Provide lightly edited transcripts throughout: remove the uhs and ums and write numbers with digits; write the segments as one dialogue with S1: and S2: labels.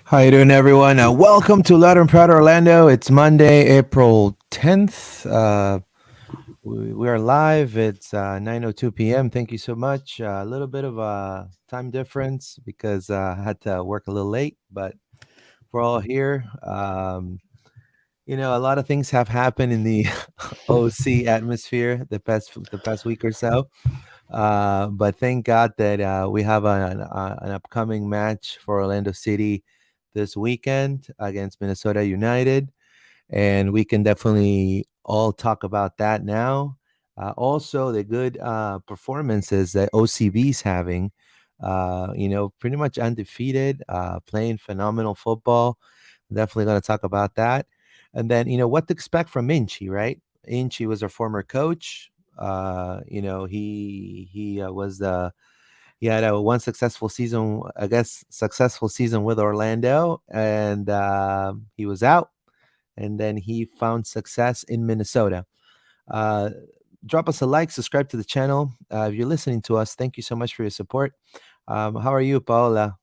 S1: How you doing, everyone? Welcome to Loud and Proud Orlando. It's Monday, April 10th. We are live. It's 9:02 p.m. Thank you so much. A little bit of a time difference because I had to work a little late, but we're all here. A lot of things have happened in the OC atmosphere the past week or so. But thank God that we have an upcoming match for Orlando City this weekend against Minnesota United, and we can definitely all talk about that now. Also, the good performances that OCB is having. Pretty much undefeated, playing phenomenal football. Definitely going to talk about that. And then, what to expect from Inchy, right? Inchy was our former coach. He was the he had a one successful season, I guess, successful season with Orlando, and he was out, and then he found success in Minnesota. Uh, Drop us a like, subscribe to the channel. If you're listening to us, thank you so much for your support. How are you, Paola?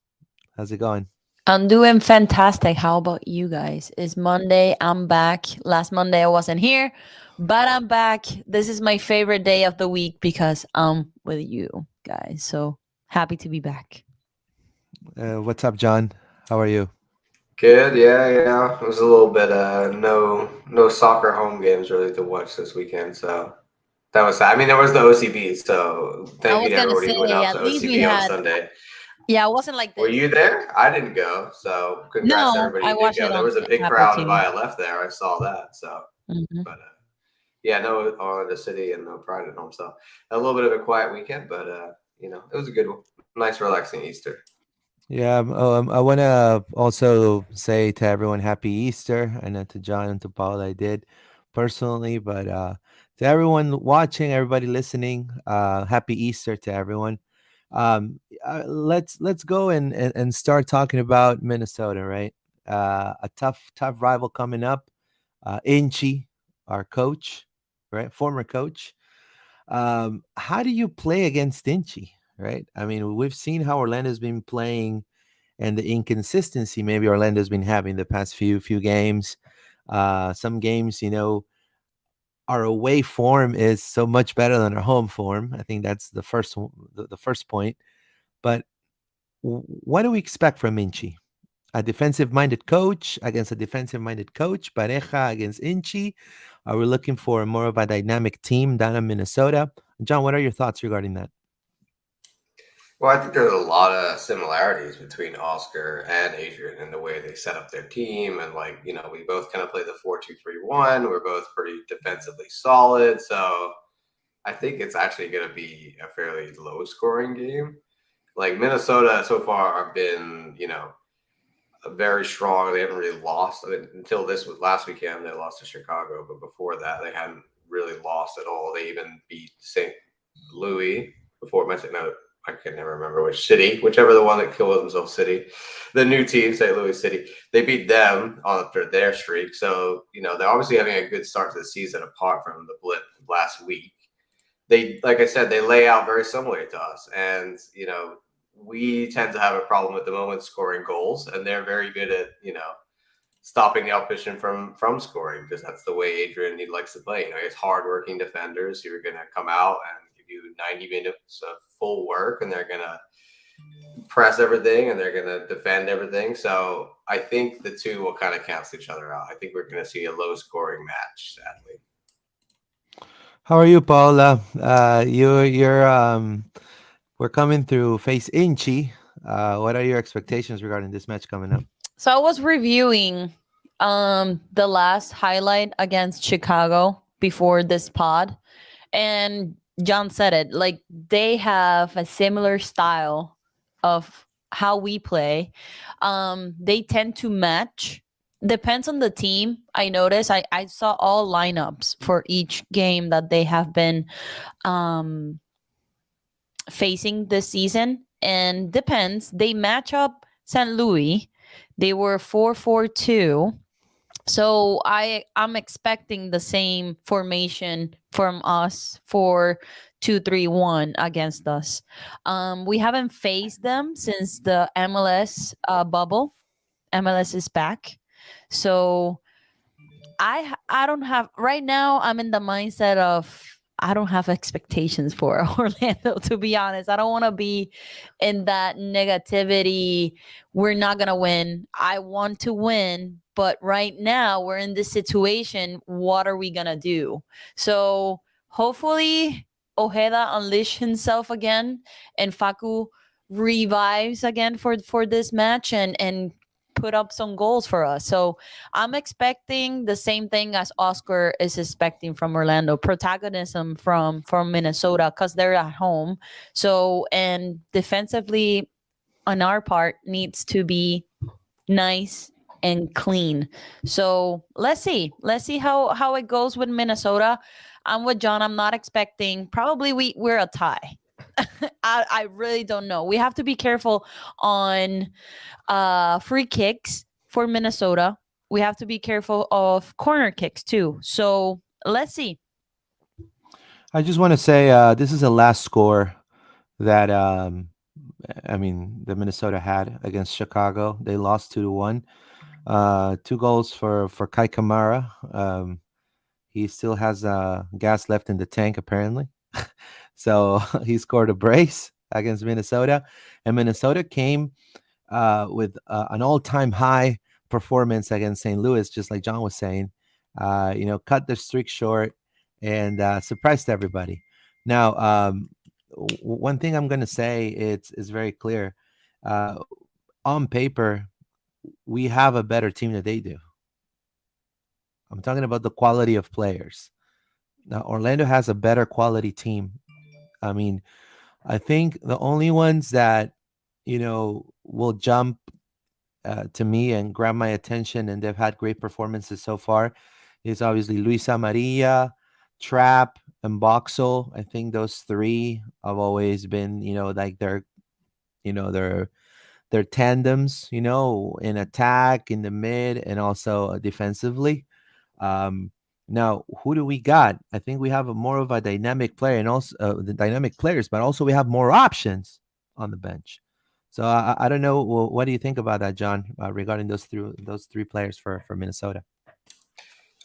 S1: How's it going?
S2: I'm doing fantastic. How about you guys? It's Monday. I'm back. Last Monday I wasn't here, but I'm back. This is my favorite day of the week because I'm with you guys. So happy to be back.
S1: What's up, John? How are you?
S3: Good, yeah. It was a little bit no soccer home games really to watch this weekend, so that was sad. I mean, there was the OCB, so
S2: I
S3: thank you
S2: was
S3: to
S2: gonna
S3: everybody who went
S2: say
S3: out
S2: at
S3: to
S2: least we
S3: OCB on
S2: had.
S3: Sunday.
S2: Yeah, it wasn't like
S3: Were
S2: this.
S3: you there? I didn't go, so congrats to
S2: No,
S3: everybody
S2: I
S3: who did
S2: watched
S3: go.
S2: it
S3: There
S2: on
S3: was a big
S2: Apple
S3: crowd
S2: TV.
S3: by I left there. I saw that, so
S2: Hmm.
S3: but yeah, no Orlando City and no Pride at home, so a little bit of a quiet weekend, but it was a good one. Nice, relaxing Easter.
S1: Yeah, I want to also say to everyone, Happy Easter. I know to John and to Paul, I did personally, but to everyone watching, everybody listening, Happy Easter to everyone. Let's go and start talking about Minnesota, right? A tough rival coming up. Inchy, our coach, right, former coach. How do you play against Inchy? Right. I mean, we've seen how Orlando's been playing and the inconsistency maybe Orlando's been having the past few games. Some games, our away form is so much better than our home form. I think that's the first point. But what do we expect from Inchy? A defensive-minded coach against a defensive-minded coach, Pareja against Inchy. Are we looking for more of a dynamic team down in Minnesota? John, what are your thoughts regarding that?
S3: Well, I think there's a lot of similarities between Oscar and Adrian in the way they set up their team. And, we both kind of play the 4-2-3-1. We're both pretty defensively solid. So I think it's actually going to be a fairly low scoring game. Like Minnesota so far have been, very strong. They haven't really lost. I mean, until this was last weekend, they lost to Chicago. But before that, they hadn't really lost at all. They even beat St. Louis before mentioned. No, I can never remember which city, whichever the one that killed themselves city, the new team, St. Louis City. They beat them after their streak. So they're obviously having a good start to the season apart from the blip last week. They, like I said, they lay out very similar to us, and we tend to have a problem at the moment scoring goals, and they're very good at stopping the opposition from scoring because that's the way Adrian he likes to play. He has hardworking defenders who are going to come out and give you 90 minutes of full work, and they're going to press everything and they're going to defend everything. So I think the two will kind of cancel each other out. I think we're going to see a low scoring match, sadly.
S1: How are you, Paula? We're coming through face Inchy. What are your expectations regarding this match coming up?
S2: So I was reviewing the last highlight against Chicago before this pod, and John said it, like they have a similar style of how we play. They tend to match. Depends on the team. I noticed I saw all lineups for each game that they have been um facing this season, and depends. They match up St. Louis. They were 4-4-2. So I'm expecting the same formation from us for 2-3-1 against us. We haven't faced them since the MLS bubble, MLS is back. So I don't have right now. I'm in the mindset of I don't have expectations for Orlando. To be honest, I don't want to be in that negativity. We're not gonna win. I want to win, but right now we're in this situation. What are we gonna do? So hopefully Ojeda unleash himself again, and Faku revives again for this match and put up some goals for us. So I'm expecting the same thing as Oscar is expecting from Orlando, protagonism from Minnesota because they're at home. So and defensively on our part needs to be nice and clean. So let's see how it goes with Minnesota. I'm with John. I'm not expecting. Probably we're a tie. I really don't know. We have to be careful on free kicks for Minnesota. We have to be careful of corner kicks too. So let's see.
S1: I just want to say this is the last score that I mean the Minnesota had against Chicago. They lost 2-1. Two goals for Kai Kamara. He still has gas left in the tank apparently. So he scored a brace against Minnesota, and Minnesota came with an all-time high performance against St. Louis, just like John was saying. Cut the streak short and surprised everybody. Now, one thing I'm going to say it's very clear. Uh, on paper, we have a better team than they do. I'm talking about the quality of players. Now, Orlando has a better quality team. I mean, I think the only ones that will jump to me and grab my attention, and they've had great performances so far, is obviously Luisa Maria, Trap, and Boxel. I think those three have always been, like their tandems, in attack, in the mid, and also defensively. Um, Now, who do we got? I think we have a more of a dynamic player, and also the dynamic players, but also we have more options on the bench. So I don't know. Well, what do you think about that, John, regarding those three players for Minnesota?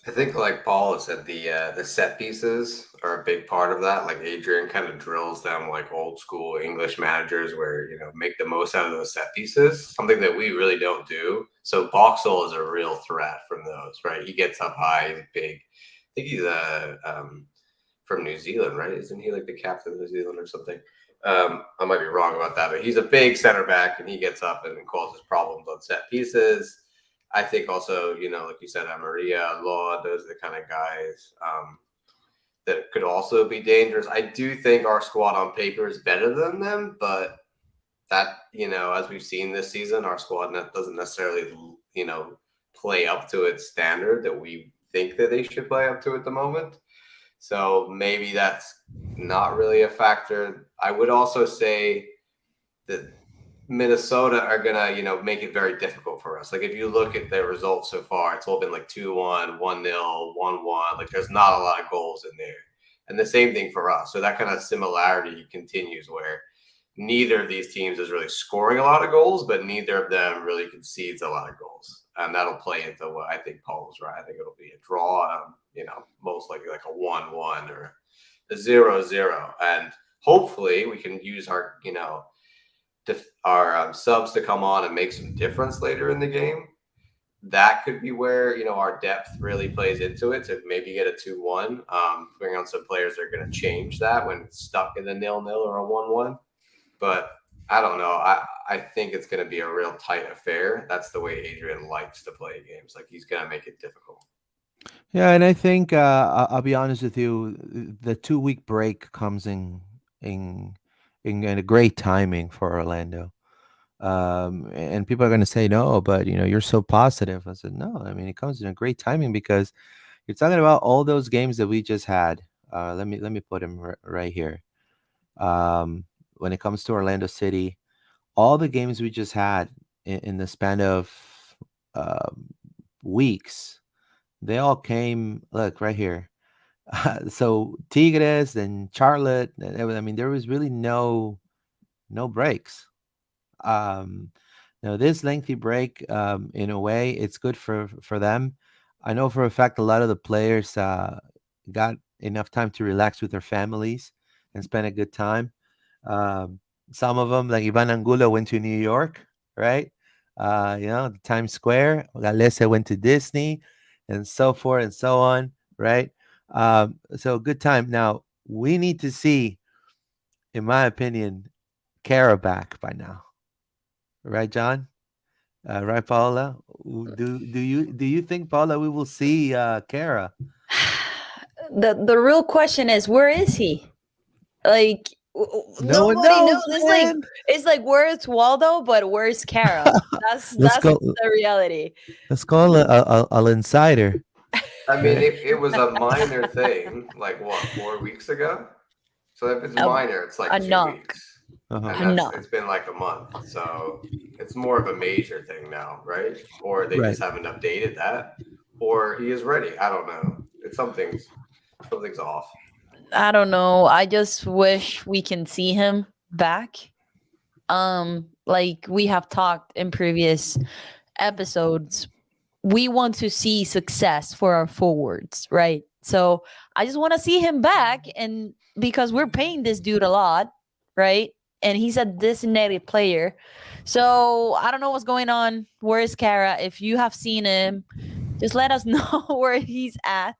S3: I think, like Paul has said, the set pieces are a big part of that. Like Adrian kind of drills them like old school English managers, where make the most out of those set pieces. Something that we really don't do. So Boxall is a real threat from those, right? He gets up high, he's big. I think he's from New Zealand, right? Isn't he like the captain of New Zealand or something? I might be wrong about that, but he's a big center back, and he gets up and causes problems on set pieces. I think also, like you said, Maria, Law, those are the kind of guys that could also be dangerous. I do think our squad on paper is better than them, but that, as we've seen this season, our squad doesn't necessarily, play up to its standard that we think that they should play up to at the moment. So maybe that's not really a factor. I would also say that Minnesota are gonna, make it very difficult for us. Like if you look at their results so far, it's all been like 2-1, 1-0, 1-1. Like there's not a lot of goals in there. And the same thing for us. So that kind of similarity continues where neither of these teams is really scoring a lot of goals, but neither of them really concedes a lot of goals. And that'll play into what I think Paul's right. I think it'll be a draw, most likely like a 1-1 or a 0-0. And hopefully we can use our subs to come on and make some difference later in the game. That could be where our depth really plays into it to maybe get a 2-1. Bring on some players that are going to change that when it's stuck in the 0-0 or a 1-1. But I don't know. I think it's going to be a real tight affair. That's the way Adrian likes to play games. Like he's going to make it difficult.
S1: Yeah, and I think I'll be honest with you. The 2 week break comes in in a great timing for Orlando. And people are going to say no, but you're so positive. I said no. I mean, it comes in a great timing because you're talking about all those games that we just had. Let me put them right here. When it comes to Orlando City, all the games we just had in the span of um, weeks, they all came. Look right here. So Tigres and Charlotte. I mean, there was really no breaks. Um, Now, this lengthy break, in a way, it's good for them. I know for a fact a lot of the players got enough time to relax with their families and spend a good time. Um, some of them, like Ivan Angulo, went to New York, right? Times Square. Galese went to Disney, and so forth and so on, right? So good time. Now we need to see, in my opinion, Kara back by now, right, John? Right, Paula? Do you think, Paula, we will see Kara?
S2: The real question is, where is he? Like,
S1: No one
S2: nobody knows.
S1: knows,
S2: It's
S1: man.
S2: like where's Waldo, but where's Kara?
S1: let's
S2: That's
S1: go.
S2: the reality.
S1: Let's call a insider.
S3: I mean,
S1: Right?
S3: it was a minor thing, like what, 4 weeks ago? So if it's
S2: A,
S3: minor, it's
S2: a
S3: like two
S2: knock,
S3: weeks,
S1: Uh-huh.
S3: and
S2: a
S3: that's
S2: knock.
S3: it's been like a month. So it's more of a major thing now, right? Or they
S1: Right.
S3: just haven't updated that, or he is ready. I don't know. It's something's off.
S2: I don't know. I just wish we can see him back. Like we have talked in previous episodes, we want to see success for our forwards, right? So I just want to see him back, and because we're paying this dude a lot, right? And he's a designated player. So I don't know what's going on. Where is Kara? If you have seen him, just let us know where he's at.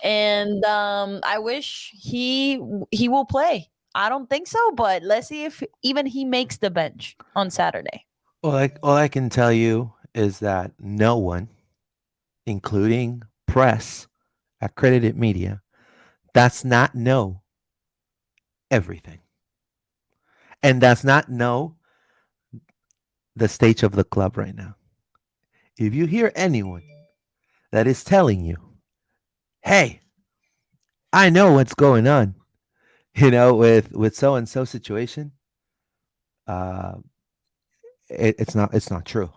S2: And I wish he will play. I don't think so, but let's see if even he makes the bench on Saturday.
S1: All I can tell you is that no one, including press, accredited media, does not know everything, and does not know the stage of the club right now. If you hear anyone that is telling you, "Hey, I know what's going on," with so and so situation, uh, it's not true.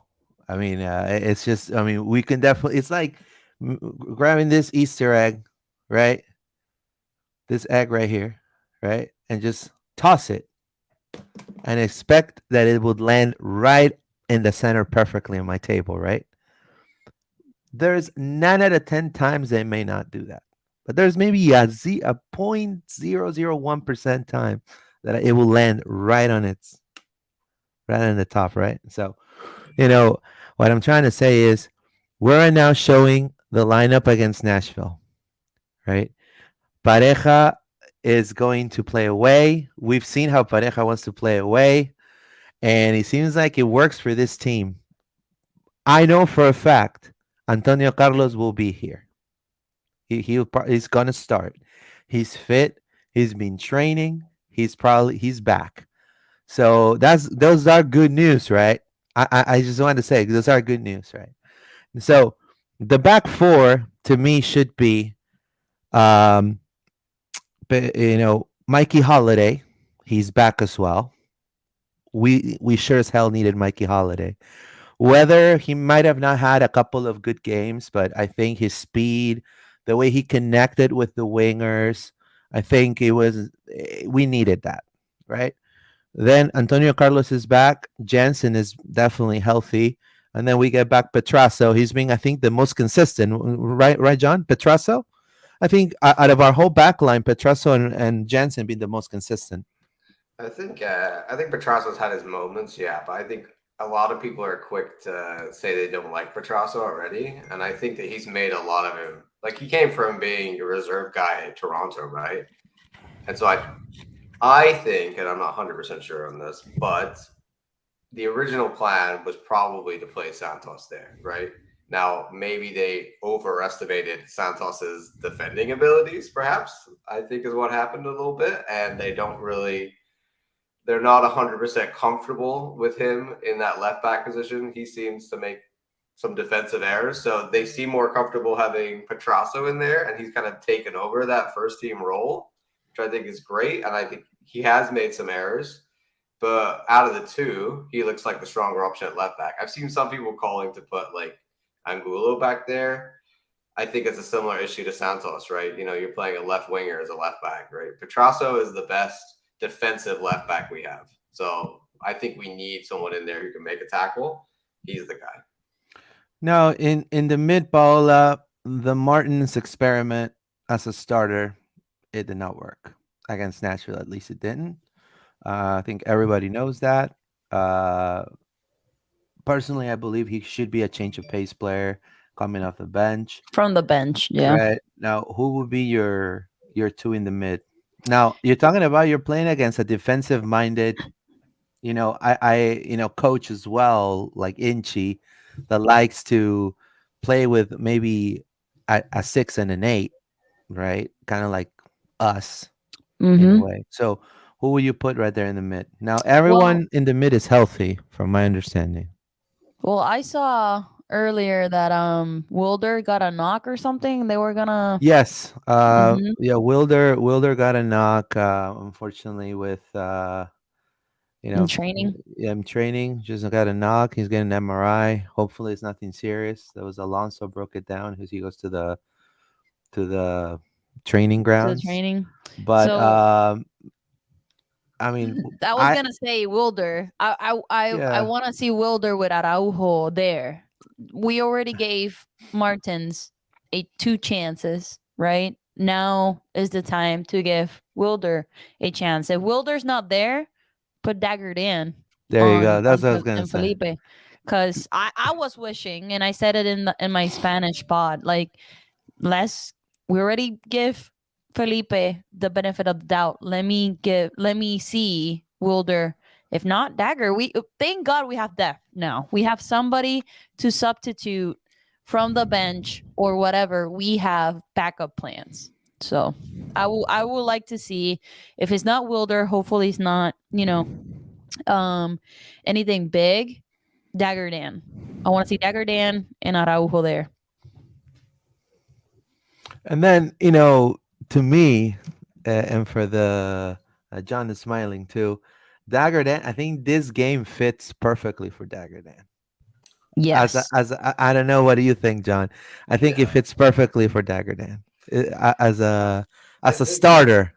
S1: I mean, it's just. I mean, we can definitely. It's like grabbing this Easter egg, right? This egg right here, right, and just toss it and expect that it would land right in the center perfectly on my table, right? There's 9 out of 10 times they may not do that, but there's maybe a 0.001% time that it will land right on the top, right? So you know what I'm trying to say is we're now showing the lineup against Nashville, right? Pareja is going to play away. We've seen how Pareja wants to play away, and it seems like it works for this team. I know for a fact Antonio Carlos will be here. He's gonna start. He's fit. He's been training. He's back. So those are good news, right? I just wanted to say those are good news, right? So the back four to me should be, um, Mikey Holiday. He's back as well. We sure as hell needed Mikey Holiday. Whether he might have not had a couple of good games, but I think his speed, the way he connected with the wingers, I think we needed that, right? Then Antonio Carlos is back. Jansen is definitely healthy. And then we get back Petrasso. He's being, I think, the most consistent, right, John? Petrasso? I think out of our whole back line, Petrasso and Jansen being the most consistent.
S3: I think Petrasso's had his moments, yeah, but I think a lot of people are quick to say they don't like Petrasso already, and I think that he's made a lot of him. Like he came from being a reserve guy at Toronto, right? And so I think, and I'm not 100% sure on this, but the original plan was probably to play Santos there, right? Now, maybe they overestimated Santos's defending abilities, perhaps, I think is what happened a little bit. And they're not 100% comfortable with him in that left back position. He seems to make some defensive errors. So they seem more comfortable having Petrasso in there, and he's kind of taken over that first team role, which I think is great. And I think he has made some errors. But out of the two, he looks like the stronger option at left back. I've seen some people calling to put like Angulo back there. I think it's a similar issue to Santos, right? You're playing a left winger as a left back, right? Petrasso is the best defensive left back we have. So I think we need someone in there who can make a tackle. He's the guy.
S1: Now, in the mid, Paola, the Martins experiment as a starter, it did not work against Nashville. At least it didn't. I think everybody knows that. Uh, Personally, I believe he should be a change of pace player coming off the bench.
S2: From the bench. Yeah.
S1: Right now, who would be your two in the mid? Now, you're talking about you're playing against a defensive minded, coach as well, like Inchy, that likes to play with maybe a 6 and an 8, right? Kind of like us in a
S2: Mm-hmm.
S1: way. So, who will you put right there in the mid? Now,
S2: Well,
S1: everyone in the mid is healthy, from my understanding.
S2: well, I saw earlier that Wilder got a knock or something. They were gonna.
S1: Yes.
S2: Mm-hmm.
S1: Yeah. Wilder got a knock. Unfortunately, with you
S2: In
S1: know,
S2: training
S1: I'm training. Just got a knock. He's getting an MRI. Hopefully, it's nothing serious. That was Alonso broke it down because he goes to the training
S2: to the
S1: grounds.
S2: training.
S1: But
S2: So
S1: I mean,
S2: I was
S1: I
S2: gonna say Wilder. I
S1: yeah.
S2: want to see Wilder with Araujo there. We already gave Martins two chances, right? Now is the time to give Wilder a chance. If Wilder's not there, put Daggard in
S1: There you go. That's what I was gonna
S2: on
S1: say.
S2: Felipe, because I was wishing, and I said it in my Spanish pod, like let's we already give Felipe the benefit of the doubt. Let me see Wilder. If not Dagger, we thank God we have depth now. We have somebody to substitute from the bench or whatever. We have backup plans. So I would like to see if it's not Wilder. Hopefully it's not um anything big. Dagger Dan. I want to see Dagger Dan and Araujo there.
S1: And then to me, and for the John is smiling too. Dagger Dan, I think this game fits perfectly for Dagger Dan.
S2: Yes.
S1: I don't know, what do you think, John? I think it
S3: Yeah.
S1: fits perfectly for Dagger Dan as
S3: Yeah. I
S1: a
S3: think
S1: starter.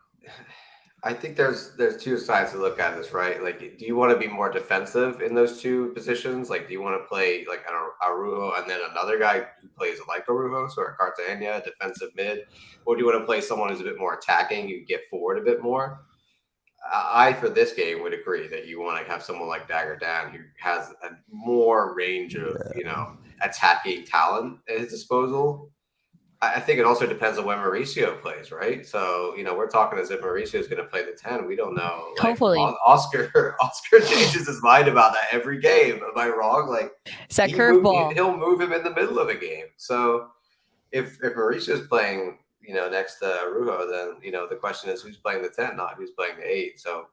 S3: I think there's two sides to look at this, right? Like, do you want to be more defensive in those two positions? Like, do you want to play like an Arujo and then another guy who plays like Arujo, so a Cartagena defensive mid, or do you want to play someone who's a bit more attacking, who get forward a bit more? I for this game would agree that you want to have someone like Dagger Dan who has a more range of attacking talent at his disposal. I think it also depends on when Mauricio plays, right? So we're talking as if Mauricio is going to play the 10. We don't know. Like
S2: Hopefully.
S3: Oscar, Oscar changes his mind about that every game. Am I wrong? Like
S2: It's a curveball.
S3: he'll move him in the middle of a game. So if Mauricio is playing, next to Rujo, then the question is who's playing the 10, not who's playing the 8. So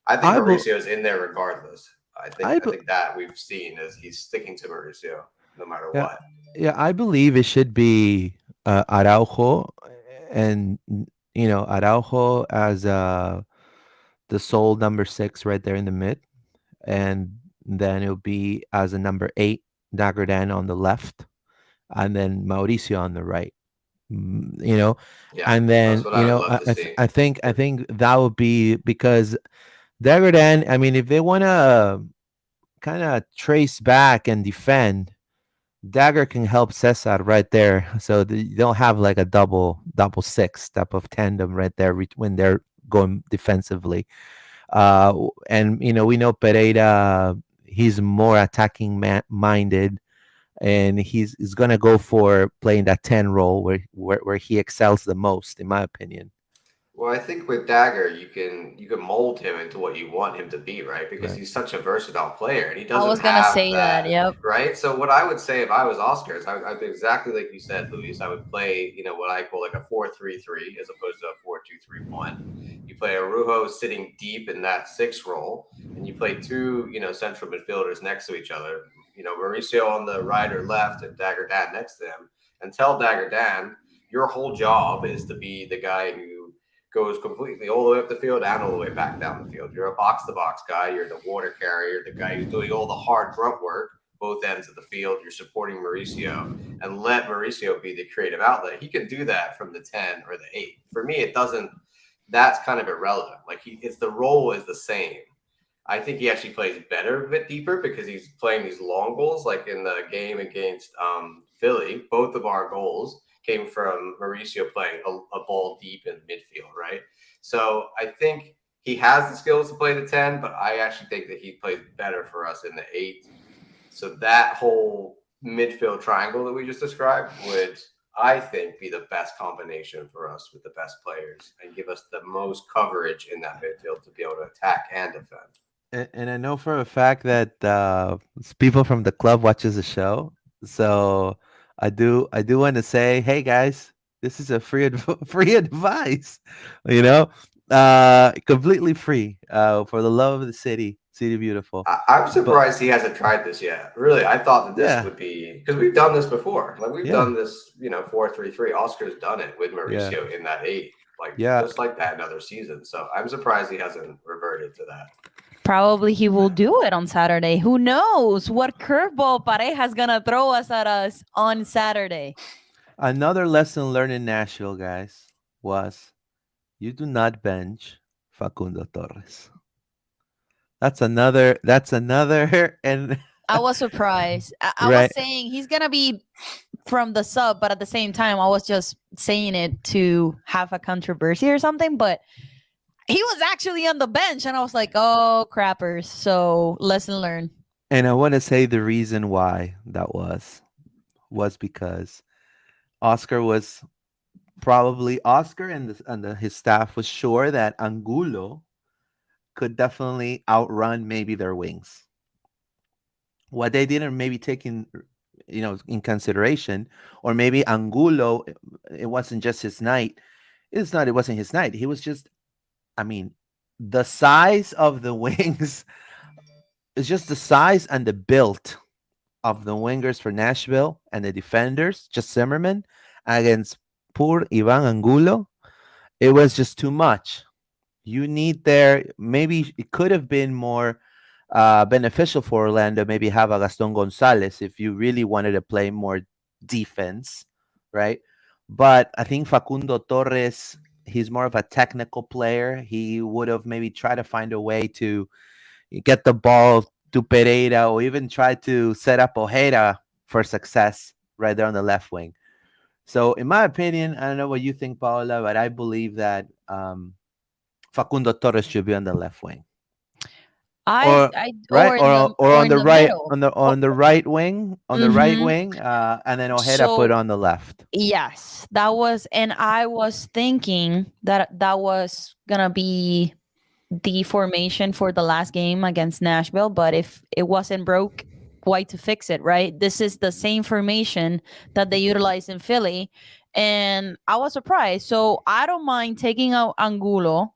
S3: I think
S1: I be-
S3: Mauricio is in there regardless.
S1: I
S3: I
S1: be-
S3: think that we've seen is he's sticking to Mauricio no matter
S1: yeah,
S3: what.
S1: yeah, I believe it should be Araujo, and Araujo as the sole number 6 right there in the mid, and then it'll be as a number 8 Dagger Dan on the left, and then Mauricio on the right. You know,
S3: Yeah,
S1: and
S3: that's
S1: then
S3: what I would love to see.
S1: I think that would be because Dagger Dan. I mean, if they want to kind of trace back and defend, Dagger can help Cesar right there. So you don't have like a double six type of tandem right there when they're going defensively. And we know Pereira. He's more attacking minded, and he's gonna go for playing that 10 role where he excels the most, in my opinion.
S3: Well, I think with Dagger, you can mold him into what you want him to be, right? Because
S1: Right.
S3: he's such a versatile player, and he
S2: I
S3: doesn't
S2: was gonna
S3: have
S2: say that.
S3: that,
S2: Yep.
S3: right? So what I would say if I was Oscar is I'd do exactly like you said, Luis. I would play, what I call like a 4-3-3 as opposed to a 4-2-3-1. You play Arujo sitting deep in that 6 role, and you play two, central midfielders next to each other. Mauricio on the right or left, and Dagger Dan next to him, and tell Dagger Dan your whole job is to be the guy who goes completely all the way up the field and all the way back down the field. You're a box to box guy. You're the water carrier, the guy who's doing all the hard grunt work, both ends of the field. You're supporting Mauricio and let Mauricio be the creative outlet. He can do that from the 10 or the 8. For me, it doesn't, that's kind of irrelevant. Like it's the role is the same. I think he actually plays better a bit deeper because he's playing these long balls. Like in the game against Philly, both of our goals came from Mauricio playing a ball deep in midfield, right? So I think he has the skills to play the 10, but I actually think that he plays better for us in the 8. So that whole midfield triangle that we just described would, I think, be the best combination for us with the best players and give us the most coverage in that midfield to be able to attack and defend.
S1: And I know for a fact that people from the club watches the show. So I do want to say, hey guys, this is a free advice. You know, completely free. For the love of the city, city beautiful.
S3: I'm
S1: But
S3: surprised he hasn't tried this yet. Really, I thought that this
S1: yeah,
S3: would be because we've done this before. Like we've
S1: yeah,
S3: done this, 4-3-3. Oscar's done it with
S1: yeah,
S3: Mauricio in that 8, like
S1: yeah.
S3: just like that in other seasons. So I'm surprised he hasn't reverted to that.
S2: Probably he will do it on Saturday. Who knows what curveball Pareja's gonna throw us at us on Saturday?
S1: Another lesson learned in Nashville, guys, was you do not bench Facundo Torres. That's another and
S2: I was surprised. I was
S1: right.
S2: saying he's gonna be from the sub, but at the same time, I was just saying it to have a controversy or something. But he was actually on the bench, and I was like, "Oh, crappers!" So lesson learned.
S1: And I want to say the reason why that was because Oscar was probably Oscar and his staff was sure that Angulo could definitely outrun maybe their wings. What they didn't maybe take in consideration, or maybe Angulo, it wasn't just his night. It wasn't his night. He was just, I mean, the size of the wings is just the size and the build of the wingers for Nashville and the defenders, just Zimmerman against poor Ivan Angulo. It was just too much. You need there, maybe it could have been more beneficial for Orlando, maybe have a Gaston Gonzalez if you really wanted to play more defense, right? But I think Facundo Torres, he's more of a technical player. He would have maybe tried to find a way to get the ball to Pereira or even try to set up Ojeda for success right there on the left wing. So, in my opinion, I don't know what you think, Paola, but I believe that Facundo Torres should be on the left wing, or right,
S2: or in the
S1: or
S2: or
S1: on
S2: in
S1: the
S2: the
S1: right,
S2: middle.
S1: on the right wing,
S2: Mm-hmm.
S1: and then Ojeda put
S2: So
S1: on the left.
S2: yes, that was, and I was thinking that that was gonna be the formation for the last game against Nashville, but if it wasn't broke, why to fix it, right? This is the same formation that they utilized in Philly, and I was surprised. So I don't mind taking out Angulo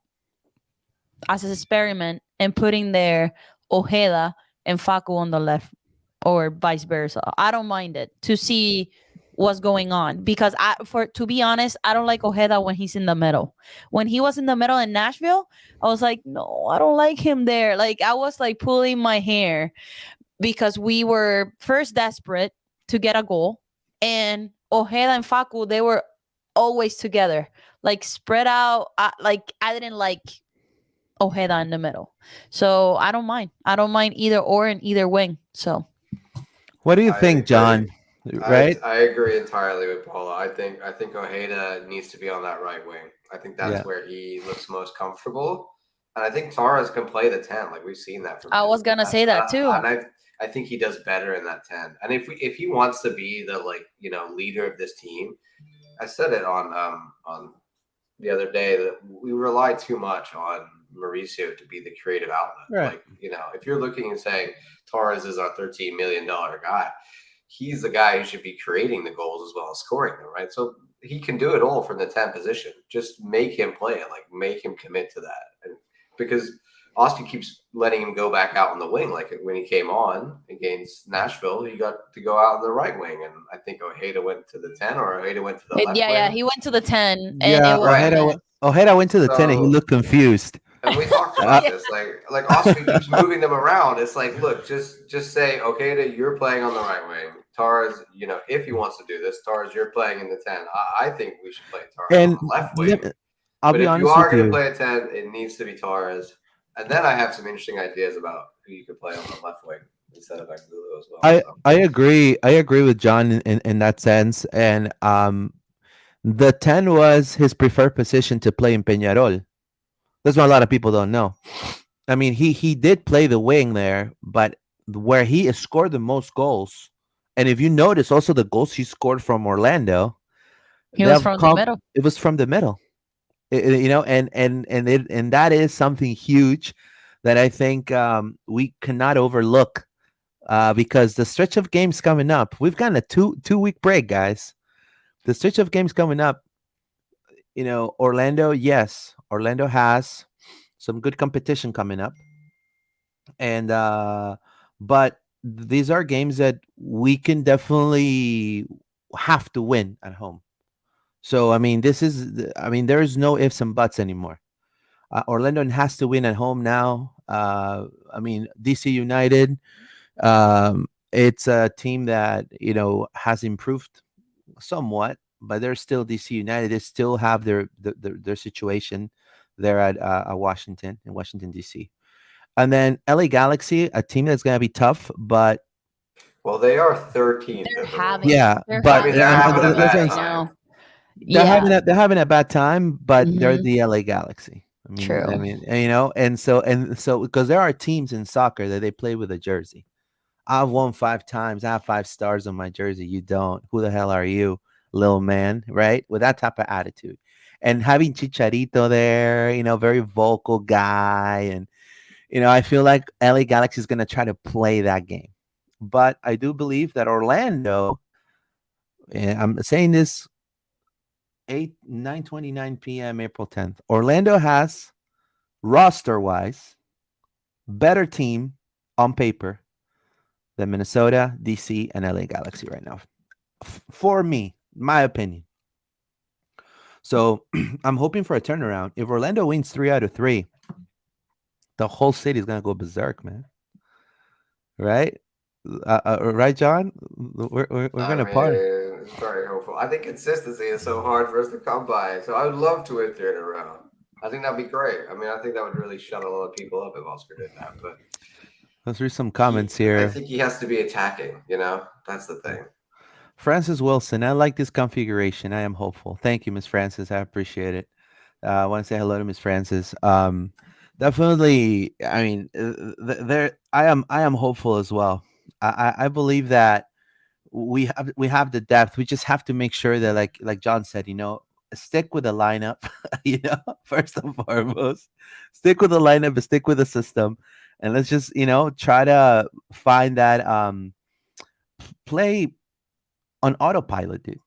S2: as an experiment and putting there Ojeda and Facu on the left, or vice versa. I don't mind it to see what's going on, because for to be honest, I don't like Ojeda when he's in the middle. When he was in the middle in Nashville, I was like, no, I don't like him there. Like I was like pulling my hair because we were first desperate to get a goal, and Ojeda and Facu, they were always together, like spread out. Like I didn't like Ojeda in the middle. So I don't mind. I don't mind either or in either wing. So
S1: What do you
S3: I
S1: think,
S3: agree.
S1: John? Right?
S3: I agree entirely with Paula. I think Ojeda needs to be on that right wing. I think that's
S1: Yeah.
S3: where he looks most comfortable, and I think Torres can play the 10. Like we've seen that from
S2: I
S3: him
S2: was
S3: in the
S2: gonna
S3: past,
S2: say that too.
S3: and I think he does better in that 10. And if he wants to be the leader of this team, I said it on the other day that we rely too much on Mauricio to be the creative outlet.
S1: Right.
S3: Like, if you're looking and saying Torres is our $13 million guy, he's the guy who should be creating the goals as well as scoring them, right? So he can do it all from the 10 position. Just make him play it, like make him commit to that. And because Austin keeps letting him go back out on the wing. Like when he came on against Nashville, he got to go out on the right wing. And I think Ojeda went to the 10 or Ojeda went to the left
S2: Yeah,
S3: wing.
S2: he went to the 10 and it
S1: Yeah,
S2: was a
S3: Right.
S2: mess.
S1: Ojeda went to the 10 and he
S3: So,
S1: looked confused.
S3: and we talked
S1: Uh,
S3: about this, like Oscar keeps moving them around. It's like, look, just say, okay, you're playing on the right wing. Tars, if he wants to do this, Tars, you're playing in the 10. I think we should play Tars on
S1: and
S3: the left wing.
S1: I'll
S3: But
S1: be
S3: if you
S1: honest with
S3: are going to
S1: you.
S3: play a 10, it needs to be Tars. And then I have some interesting ideas about who you could play on the left wing instead of Angulo as well.
S1: I
S3: So
S1: I agree. I agree with John in that sense. And the 10 was his preferred position to play in Peñarol. That's what a lot of people don't know. I mean, he did play the wing there, but where he has scored the most goals, and if you notice also the goals he scored from Orlando,
S2: He
S1: they
S2: was
S1: have
S2: from the
S1: come.
S2: middle.
S1: It was from the middle, and that is something huge that I think we cannot overlook because the stretch of games coming up, we've gotten a two week break, guys. The stretch of games coming up, Orlando, yes, Orlando has some good competition coming up, and but these are games that we can definitely have to win at home. So I mean, I mean, there is no ifs and buts anymore. Orlando has to win at home now. I mean, DC United, it's a team that has improved somewhat, but they're still DC United. They still have their situation there at Washington in Washington DC, and then LA Galaxy, a team that's going to be tough, but
S3: well, they are 13th
S2: They're
S3: at the moment.
S2: having
S1: yeah,
S2: they're
S3: I
S1: but
S3: mean,
S2: having
S3: they're
S2: a
S3: having
S2: tough
S3: a
S2: week
S1: that's what
S3: bad
S2: right
S3: time.
S2: now. Yeah,
S1: they're having a bad time, but they're
S2: hmm
S1: the LA Galaxy. I
S2: true.
S1: mean, and so because there are teams in soccer that they play with a jersey. I've won 5 times. I have 5 stars on my jersey. You don't. Who the hell are you, little man? Right? With that type of attitude, and having Chicharito there, very vocal guy, and I feel like LA Galaxy is going to try to play that game, but I do believe that Orlando. I'm saying this 9:29 p.m. April 10th. Orlando has roster wise better team on paper than Minnesota, DC, and LA Galaxy right now. For me, my opinion. So I'm hoping for a turnaround. If Orlando wins 3 out of 3, the whole city is gonna go berserk, man. Right? Right, John? We're
S3: I
S1: gonna party.
S3: mean, it's very hopeful. I think consistency is so hard for us to come by. So I would love to win 3 in a row. I think that'd be great. I mean, I think that would really shut a lot of people up if Oscar did that. But
S1: Let's read some comments
S3: I
S1: here.
S3: think he has to be attacking. That's the thing.
S1: Francis Wilson, I like this configuration. I am hopeful. Thank you, Miss Francis. I appreciate it. I want to say hello to Miss Francis. Definitely. I mean, there. I am hopeful as well. I believe that we have the depth. We just have to make sure that, like John said, stick with the lineup. First and foremost, stick with the lineup, but stick with the system, and let's just try to find that play on autopilot, dude.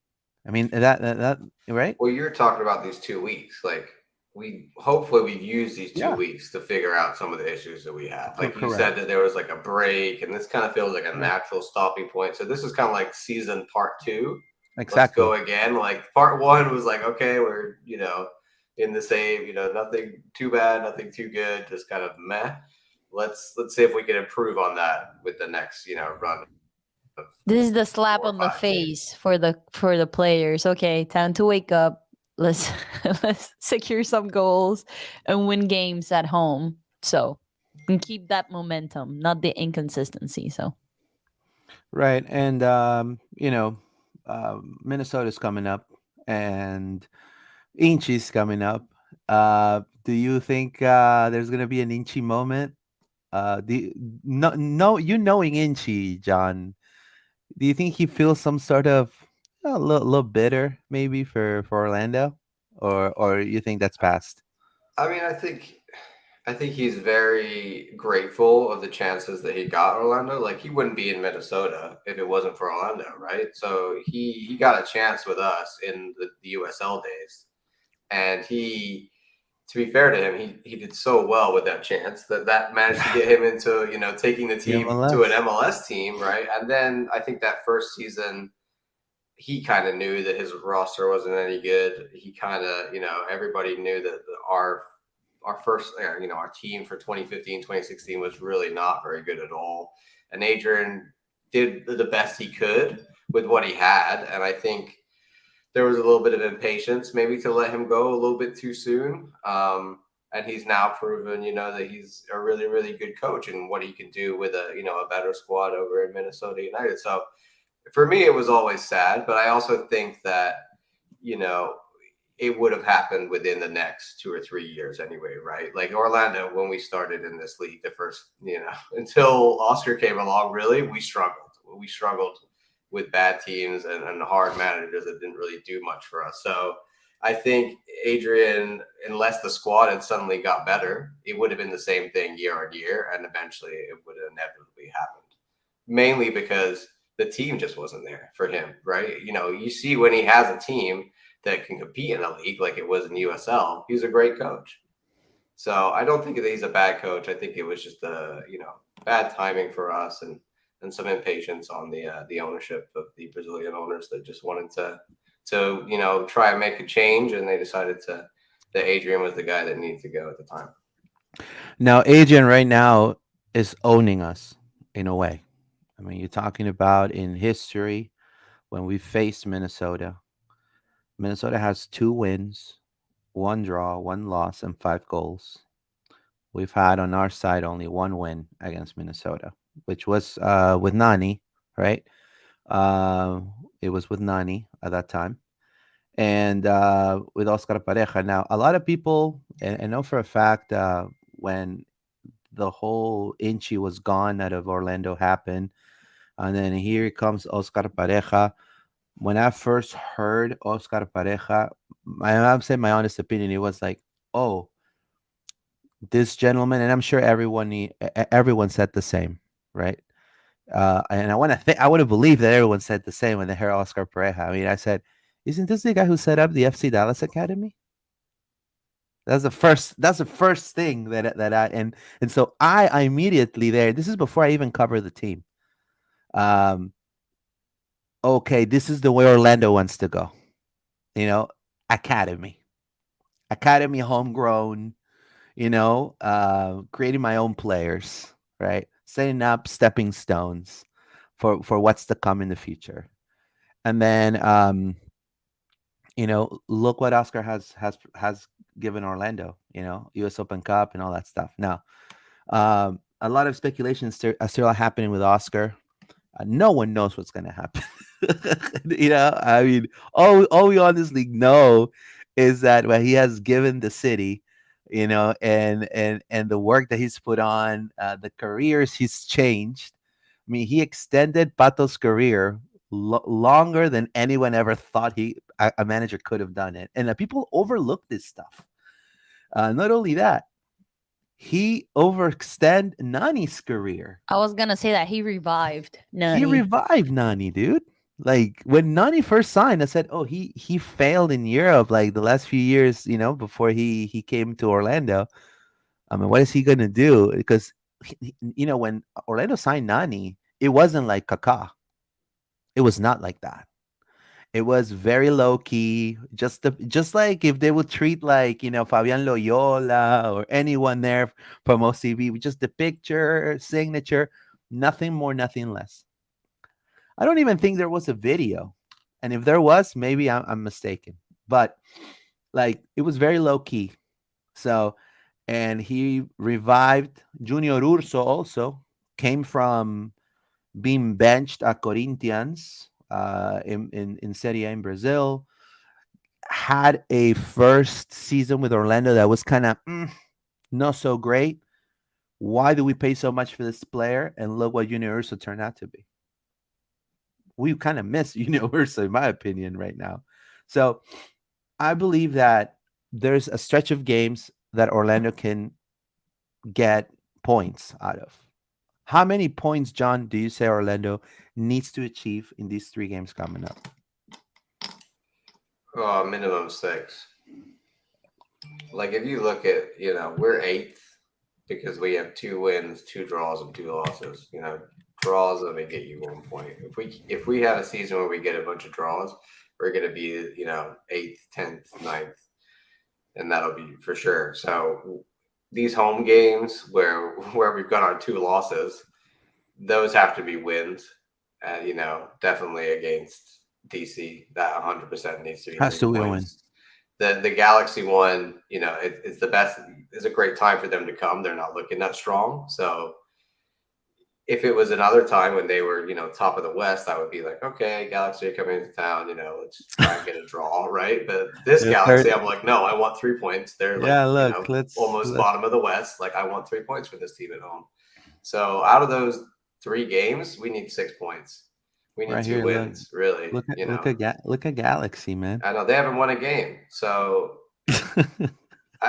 S1: I mean that right?
S3: Well, you're talking about these 2 weeks. Like, we hopefully we use these two
S1: Yeah,
S3: weeks to figure out some of the issues that we have. Like you
S1: correct.
S3: said, that there was like a break, and this kind of feels like a
S1: Right.
S3: natural stopping point. So this is kind of like season part 2. Let's
S1: Exactly.
S3: go again. Like part 1 was like, okay, we're in the same, nothing too bad, nothing too good, just kind of meh. Let's see if we can improve on that with the next run of
S2: This is the
S3: 4
S2: slap
S3: or
S2: on the
S3: 5 games.
S2: face for the players. Okay, time to wake up. Let's let's secure some goals and win games at home. So and keep that momentum, not the inconsistency. So
S1: Right. And Minnesota's coming up, and Inchy's coming up. Do you think there's gonna be an Inchy moment? No, no, knowing Inchy, John, do you think he feels some sort of little bitter maybe for Orlando, or you think that's past?
S3: I mean, I think he's very grateful of the chances that he got Orlando. Like, he wouldn't be in Minnesota if it wasn't for Orlando, right? So he got a chance with us in the USL days, and to be fair to him, he did so well with that chance that managed to get him into taking the
S1: The
S3: team to an
S1: MLS.
S3: MLS team, right? And then I think that first season he kind of knew that his roster wasn't any good. He kind of, everybody knew that our first, our team for 2015, 2016 was really not very good at all. And Adrian did the best he could with what he had. And I think there was a little bit of impatience maybe to let him go a little bit too soon. and he's now proven, that he's a really, really good coach and what he can do with a better squad over in Minnesota United. So for me, it was always sad, but I also think that you know it would have happened within the next 2 or 3 years anyway, right? Like Orlando, when we started in this league, the first, until Oscar came along, really, we struggled. We struggled with bad teams and hard managers that didn't really do much for us. So I think Adrian, unless the squad had suddenly got better, it would have been the same thing year on year, and eventually it would have inevitably happened. Mainly because the team just wasn't there for him, right? You see when he has a team that can compete in a league like it was in USL, he's a great coach. So I don't think that he's a bad coach. I think it was just bad timing for us and some impatience on the ownership of the Brazilian owners that just wanted to try and make a change, and they decided that Adrian was the guy that needed to go at the time.
S1: Now, Adrian right now is owning us in a way. I mean, you're talking about in history when we faced Minnesota. Minnesota has 2 wins, 1 draw, 1 loss, and 5 goals. We've had on our side only 1 win against Minnesota, which was with Nani, right? Uh, it was with Nani at that time. And with Oscar Pareja. Now, a lot of people, and I know for a fact, when the whole Inchy was gone out of Orlando happened, and then here comes Oscar Pareja. When I first heard Oscar Pareja, I'm saying my honest opinion, it was like, oh, this gentleman, and I'm sure everyone said the same, right? And I want to believe that everyone said the same when they heard Oscar Pareja. I mean, I said, isn't this the guy who set up the FC Dallas Academy? That's the first thing that I and so I immediately there. This is before I even cover the team. Um, okay, this is the way Orlando wants to go. You know, academy, academy, homegrown. Creating my own players, right? Setting up stepping stones for what's to come in the future, and then look what Oscar has given Orlando. U.S. Open Cup and all that stuff. Now, a lot of speculation are still happening with Oscar. No one knows what's going to happen. I mean, all we honestly know is that what he has given the city, and the work that he's put on, the careers he's changed. I mean, he extended Pato's career longer than anyone ever thought a manager could have done it, and people overlook this stuff. Not only that, he overextend Nani's career.
S2: I was gonna say that he revived
S1: He
S2: Nani.
S1: revived Nani, dude. Like when Nani first signed, I said, "Oh, he failed in Europe like the last few years, before he came to Orlando. I mean, what is he gonna do? Because when Orlando signed Nani, it wasn't like Kaká. It was not like that. It was very low key, just like if they would treat like Fabian Loyola or anyone there from OCB, with just the picture, signature, nothing more, nothing less. I don't even think there was a video, and if there was, maybe I'm mistaken. But like it was very low key. So, and he revived Junior Urso. Also came from being benched at Corinthians in Serie A in Brazil. Had a first season with Orlando that was kind of not so great. Why do we pay so much for this player? And look what Junior Urso turned out to be. We kind of miss Junior Urso, in my opinion, right now. So I believe that there's a stretch of games that Orlando can get points out of. How many points, John, do you say Orlando needs to achieve in these 3 games coming up?
S3: Minimum 6. Like if you look at, we're eighth because we have 2 wins, 2 draws, and 2 losses. Draws only get you 1 point. If we have a season where we get a bunch of draws, we're gonna be, eighth, 10th, ninth, and that'll be for sure. So these home games where we've got our 2 losses, those have to be wins. And definitely against DC, that 100% needs to be
S1: Has
S3: three
S1: to be a win.
S3: points. the Galaxy one, it's the best. It's a great time for them to come. They're not looking that strong. So if it was another time when they were, top of the West, I would be like, okay, Galaxy are coming into town, let's try and get a draw, right? But this
S1: Yeah, third.
S3: Galaxy, I'm like, no, I want 3 points. They're like,
S1: Yeah, look,
S3: almost bottom of the West. Like, I want 3 points for this team at home. So out of those 3 games, we need 6 points. We need
S1: right
S3: two
S1: here. Look,
S3: wins, really.
S1: look at Galaxy, man.
S3: I know they haven't won a game, so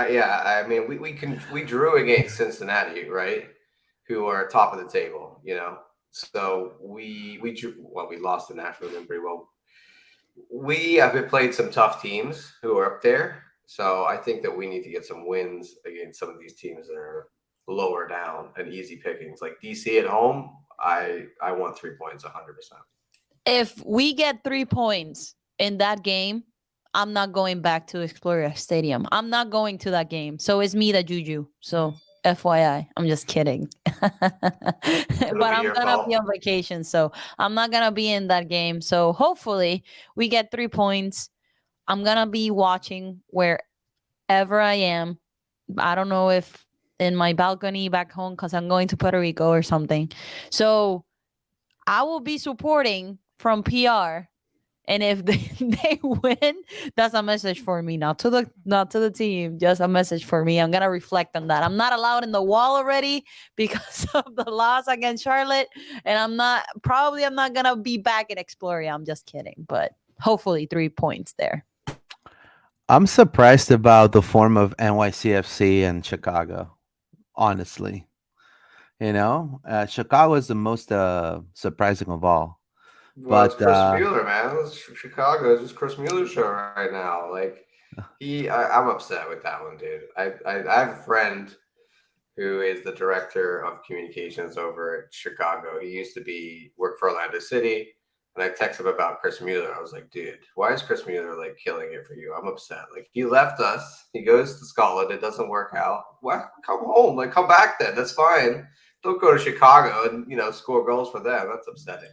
S3: yeah, I mean, we drew against Cincinnati, right? Who are top of the table, So we lost to Nashville then pretty well. We have played some tough teams who are up there, so I think that we need to get some wins against some of these teams that are lower down and easy pickings. Like DC at home, I want 3 points, 100%.
S2: If we get 3 points in that game, I'm not going back to Exploria Stadium. I'm not going to that game. So it's me that juju. So FYI, I'm just kidding.
S3: It'll
S2: But
S3: be
S2: I'm
S3: your
S2: gonna be
S3: fault.
S2: on vacation, so I'm not gonna be in that game. So hopefully we get 3 points. I'm gonna be watching wherever I am. I don't know if in my balcony back home because I'm going to Puerto Rico or something. So I will be supporting from PR, and if they win, that's a message for me, not to the team, just a message for me. I'm gonna reflect on that. I'm not allowed in the wall already because of the loss against Charlotte, and I'm not gonna be back in Exploria. I'm just kidding, but hopefully 3 points there.
S1: I'm surprised about the form of NYCFC and Chicago. Honestly, Chicago is the most surprising of all.
S3: Well, it's
S1: But
S3: Chris Mueller, man. It's Chicago. It's just Chris Mueller show right now. Like I'm upset with that one, dude. I have a friend who is the director of communications over at Chicago. He used to work for Orlando City, and I texted him about Chris Mueller. I was like, dude, why is Chris Mueller like killing it for you? I'm upset. Like he left us. He goes to Scotland. It doesn't work out. Why come home? Like come back then. That's fine. Don't go to Chicago and score goals for them. That's upsetting.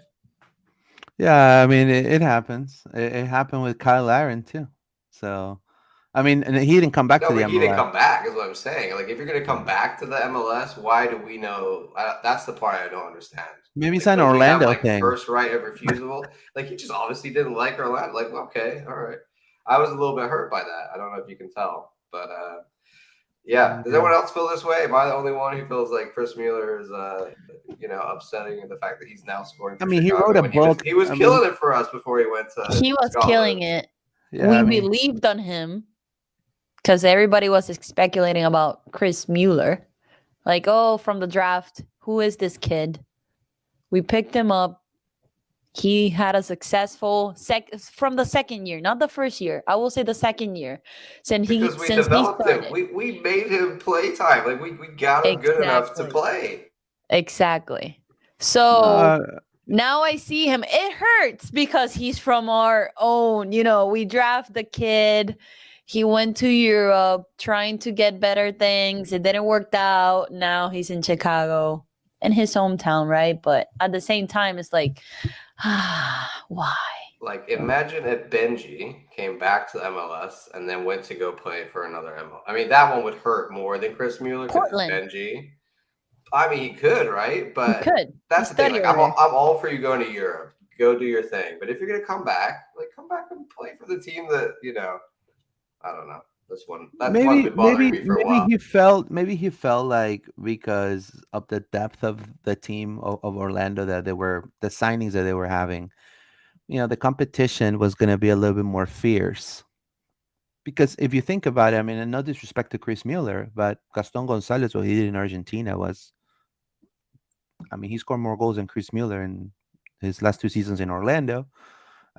S1: yeah, I mean, it happens. It happened with Kyle Aaron too. So, I mean, and he didn't come back
S3: No,
S1: to the
S3: but he didn't
S1: MLS.
S3: come back, is what I'm saying. Like, if you're going to come back to the MLS, why do we know? That's the part I don't understand.
S1: Maybe it's
S3: Like,
S1: an
S3: don't we have
S1: Orlando
S3: like
S1: thing.
S3: first right of refusal? Like, he just obviously didn't like Orlando. Like, well, okay, all right. I was a little bit hurt by that. I don't know if you can tell, but yeah. Does
S1: Yeah.
S3: anyone else feel this way? Am I the only one who feels like Chris Mueller is, upsetting the fact that he's now scoring
S1: I
S3: for
S1: mean, he wrote
S3: Chicago
S1: a
S3: when
S1: book.
S3: he was
S1: I mean,
S3: killing it for us before he went to
S2: He was killing
S3: Scotland?
S2: it.
S1: yeah,
S2: We
S1: I mean,
S2: believed on him because everybody was speculating about Chris Mueller. Like, oh, from the draft, who is this kid? We picked him up. He had a successful from the second year, not the first year. I will say the second year,
S3: Because we
S2: since he
S3: developed him.
S2: started.
S3: We made him play time. Like we got him good enough to
S2: Exactly.
S3: play.
S2: Exactly. So
S1: uh,
S2: now I see him. It hurts because he's from our own. We draft the kid. He went to Europe trying to get better things. It didn't work out. Now he's in Chicago, in his hometown, right? But at the same time, it's like, why?
S3: Like imagine if Benji came back to the MLS and then went to go play for another MLS. I mean, that one would hurt more than Chris Mueller because it's
S2: Portland.
S3: Benji. I mean, he could, right?
S2: He
S3: But
S2: could. He
S3: that's the thing.
S2: studied
S3: Like
S2: over there.
S3: I'm all for you going to Europe. Go do your thing. But if you're gonna come back, like come back and play for the team that I don't know. That's one's
S1: maybe,
S3: been bothering
S1: maybe,
S3: me for a
S1: maybe
S3: while.
S1: he felt like because of the depth of the team of Orlando that they were the signings that they were having, the competition was going to be a little bit more fierce. Because if you think about it, I mean, and no disrespect to Chris Mueller, but Gaston Gonzalez, what he did in Argentina was, I mean, he scored more goals than Chris Mueller in his last 2 seasons in Orlando.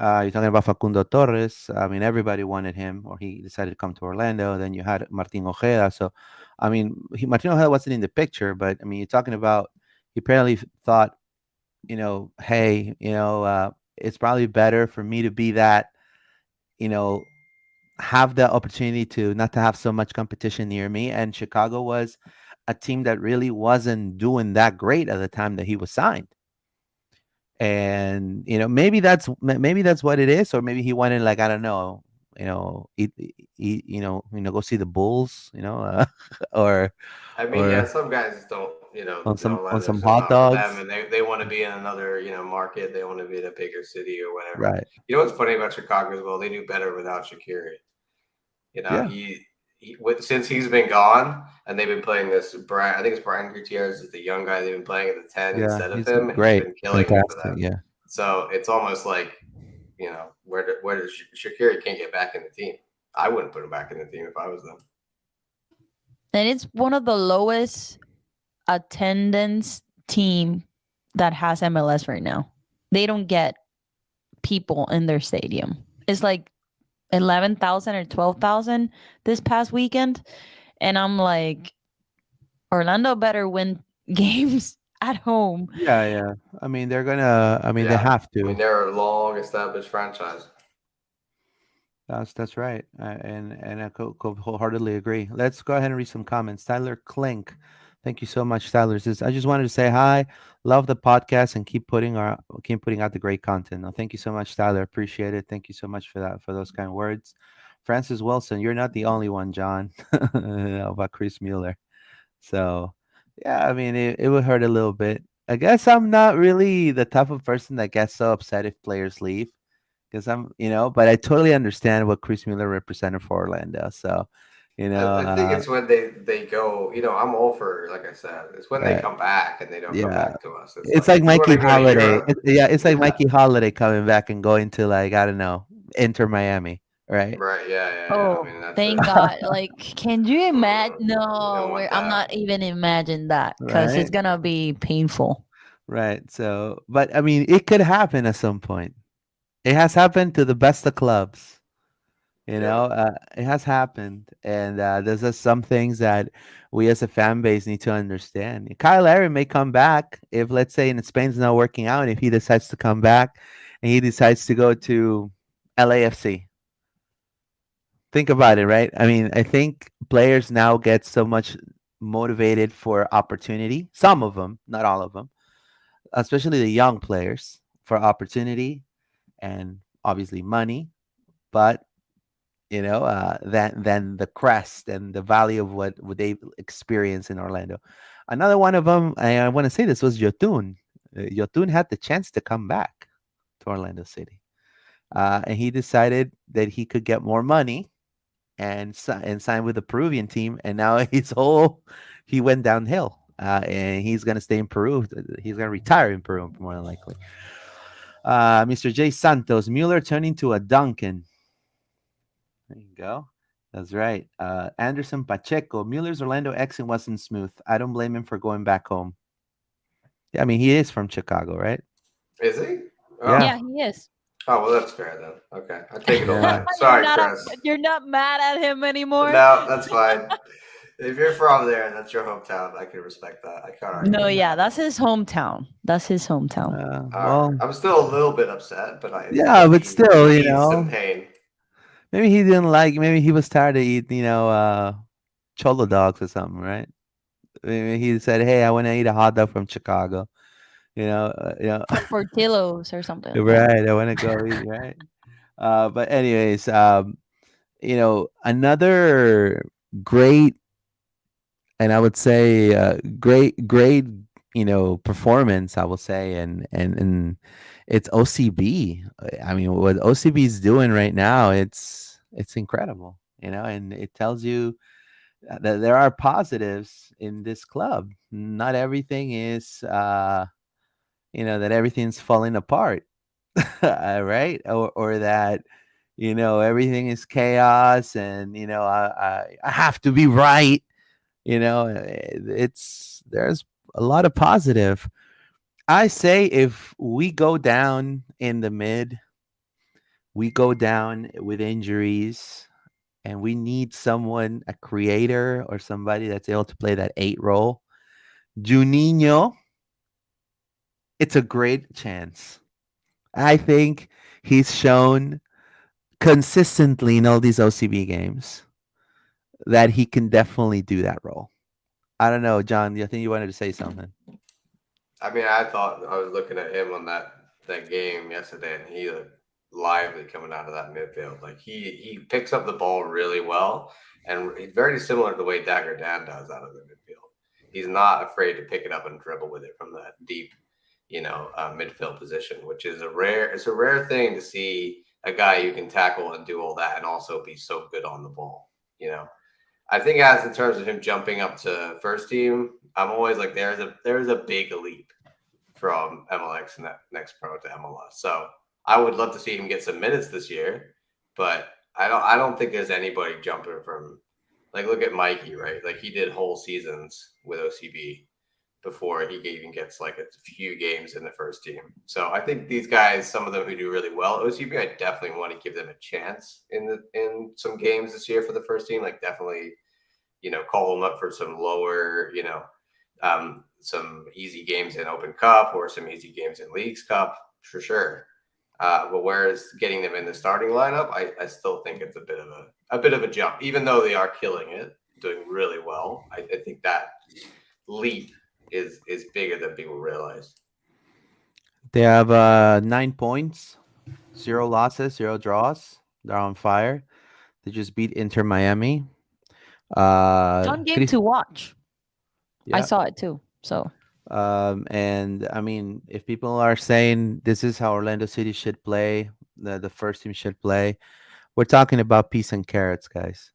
S1: You're talking about Facundo Torres. I mean, everybody wanted him, or he decided to come to Orlando. Then you had Martin Ojeda. So, I mean, Martin Ojeda wasn't in the picture, but I mean, you're talking about he apparently thought, hey, it's probably better for me to be that, you know, have the opportunity to not to have so much competition near me. And Chicago was a team that really wasn't doing that great at the time that he was signed. And maybe that's what it is, or maybe he wanted, like, I don't know, go see the Bulls, or
S3: I mean, yeah,
S1: or
S3: some guys just don't,
S1: on some
S3: Orlando's
S1: on
S3: just
S1: some
S3: not
S1: hot
S3: for them, and
S1: dogs.
S3: they want to be in another, market. They want to be in a bigger city or whatever.
S1: Right.
S3: You know what's funny about Chicago as well? They do better without Shakiri.
S1: Yeah.
S3: Since he's been gone, and they've been playing this Brian. I think it's Brian Gutierrez is the young guy they've been playing at the 10
S1: Yeah.
S3: instead of
S1: He's
S3: him, and he's
S1: great.
S3: been killing it for
S1: Fantastic.
S3: them.
S1: Yeah.
S3: So it's almost like, where does Shakiri can't get back in the team? I wouldn't put him back in the team if I was them.
S2: And it's one of the lowest attendance team that has MLS right now. They don't get people in their stadium. It's like 11,000 or 12,000 this past weekend. And I'm like, Orlando better win games at home.
S1: Yeah. Yeah. I mean, they're gonna. I mean, they
S3: Yeah,
S1: have
S3: I mean
S1: to.
S3: they're a long established franchise.
S1: That's right, and I wholeheartedly agree. Let's go ahead and read some comments. Tyler Klink, thank you so much, Tyler. Says I just wanted to say hi, love the podcast, and keep putting out the great content. No, thank you so much, Tyler. Appreciate it. Thank you so much for that, for those kind words. Francis Wilson, you're not the only one, John, about Chris Mueller. So, yeah, I mean, it would hurt a little bit. I guess I'm not really the type of person that gets so upset if players leave because but I totally understand what Chris Mueller represented for Orlando. So,
S3: I think it's when they go. I'm all for, like I said, it's when they
S1: right,
S3: come back and they don't come
S1: yeah,
S3: back to us. It's
S1: it's
S3: like
S1: like
S3: if you want
S1: Mikey
S3: to go to
S1: Holiday.
S3: Europe,
S1: Yeah, it's like
S3: yeah,
S1: Mikey Holiday coming back and going to like I don't know, Inter Miami, right?
S3: right, yeah, yeah, yeah. I
S2: Oh,
S3: mean that's
S2: thank
S3: it.
S2: God. Like, can you imagine?
S3: You don't
S2: No,
S3: want
S2: I'm
S3: that.
S2: not even imagine that because it's
S1: Right,
S2: going to be painful.
S1: right. So, but I mean, it could happen at some point. It has happened to the best of clubs.
S3: Yeah.
S1: It has happened, and there's just some things that we as a fan base need to understand. Kyle Larry may come back if, let's say, in Spain's not working out, if he decides to come back and he decides to go to LAFC. Think about it, right? I mean, I think players now get so much motivated for opportunity. Some of them, not all of them, especially the young players, for opportunity and obviously money. But than the crest and the value of what they experienced in Orlando. Another one of them, I want to say this was Yotun. Yotun had the chance to come back to Orlando City, and he decided that he could get more money and sign with the Peruvian team, and now he went downhill. And he's gonna stay in Peru. He's gonna retire in Peru more than likely. Mr. J Santos Mueller turning to a Duncan. There you go. That's right. Anderson Pacheco. Mueller's Orlando exit wasn't smooth. I don't blame him for going back home. Yeah, I mean, he is from Chicago, right?
S3: Is he?
S1: Yeah.
S3: Oh,
S2: Yeah, he is.
S3: oh, well, that's fair then. Okay, I take it all
S1: Yeah.
S3: back.
S2: you're
S3: Sorry,
S2: not
S3: Chris.
S2: you're not mad at him anymore.
S3: No, that's fine. If you're from there, that's your hometown. I can respect that. I can't argue
S2: No,
S3: with
S2: yeah,
S3: that.
S2: that's his hometown. That's his hometown.
S3: All right,
S1: Well,
S3: I'm still a little bit upset, but it's
S1: yeah,
S3: just
S1: but
S3: to
S1: still,
S3: ease some pain.
S1: maybe he didn't like, maybe he was tired of eating, cholo dogs or something, right? Maybe he said, "Hey, I want to eat a hot dog from Chicago."
S2: From Portillo's or something like that.
S1: Right. I want to go eat, right? But anyways, another great, and I would say great, performance. I will say, and it's OCB. I mean, what OCB is doing right now, it's incredible. And it tells you that there are positives in this club. Not everything is, that everything's falling apart, right? Or that everything is chaos, and I have to be right. It's there's a lot of positive. I say if we go down in the mid, we go down with injuries, and we need someone, a creator or somebody that's able to play that 8 role. Juninho, it's a great chance. I think he's shown consistently in all these OCB games that he can definitely do that role. I don't know, John. I think you wanted to say something.
S3: I mean, I thought I was looking at him on that game yesterday, and he looked lively coming out of that midfield. Like he picks up the ball really well, and he's very similar to the way Dagger Dan does out of the midfield. He's not afraid to pick it up and dribble with it from that deep, midfield position, which is a rare thing to see a guy who can tackle and do all that and also be so good on the ball. You know, I think as in terms of him jumping up to first team, I'm always like there's a big leap from MLX next pro to MLS. So I would love to see him get some minutes this year, but I don't think there's anybody jumping from, like, look at Mikey, right? Like he did whole seasons with OCB before he even gets like a few games in the first team. So I think these guys, some of them who do really well at OCB, I definitely want to give them a chance in some games this year for the first team. Like definitely, call them up for some lower, some easy games in Open Cup or some easy games in Leagues Cup for sure. But whereas getting them in the starting lineup, I still think it's a bit of a jump, even though they are killing it, doing really well. I think that leap is bigger than people realize.
S1: They have 9 points, 0 losses, 0 draws. They're on fire. They just beat Inter Miami.
S2: Fun game
S1: Chris,
S2: to watch. I
S1: yeah.
S2: saw it too. So
S1: And I mean, if people are saying this is how Orlando City should play, the first team should play, we're talking about peas and carrots, guys.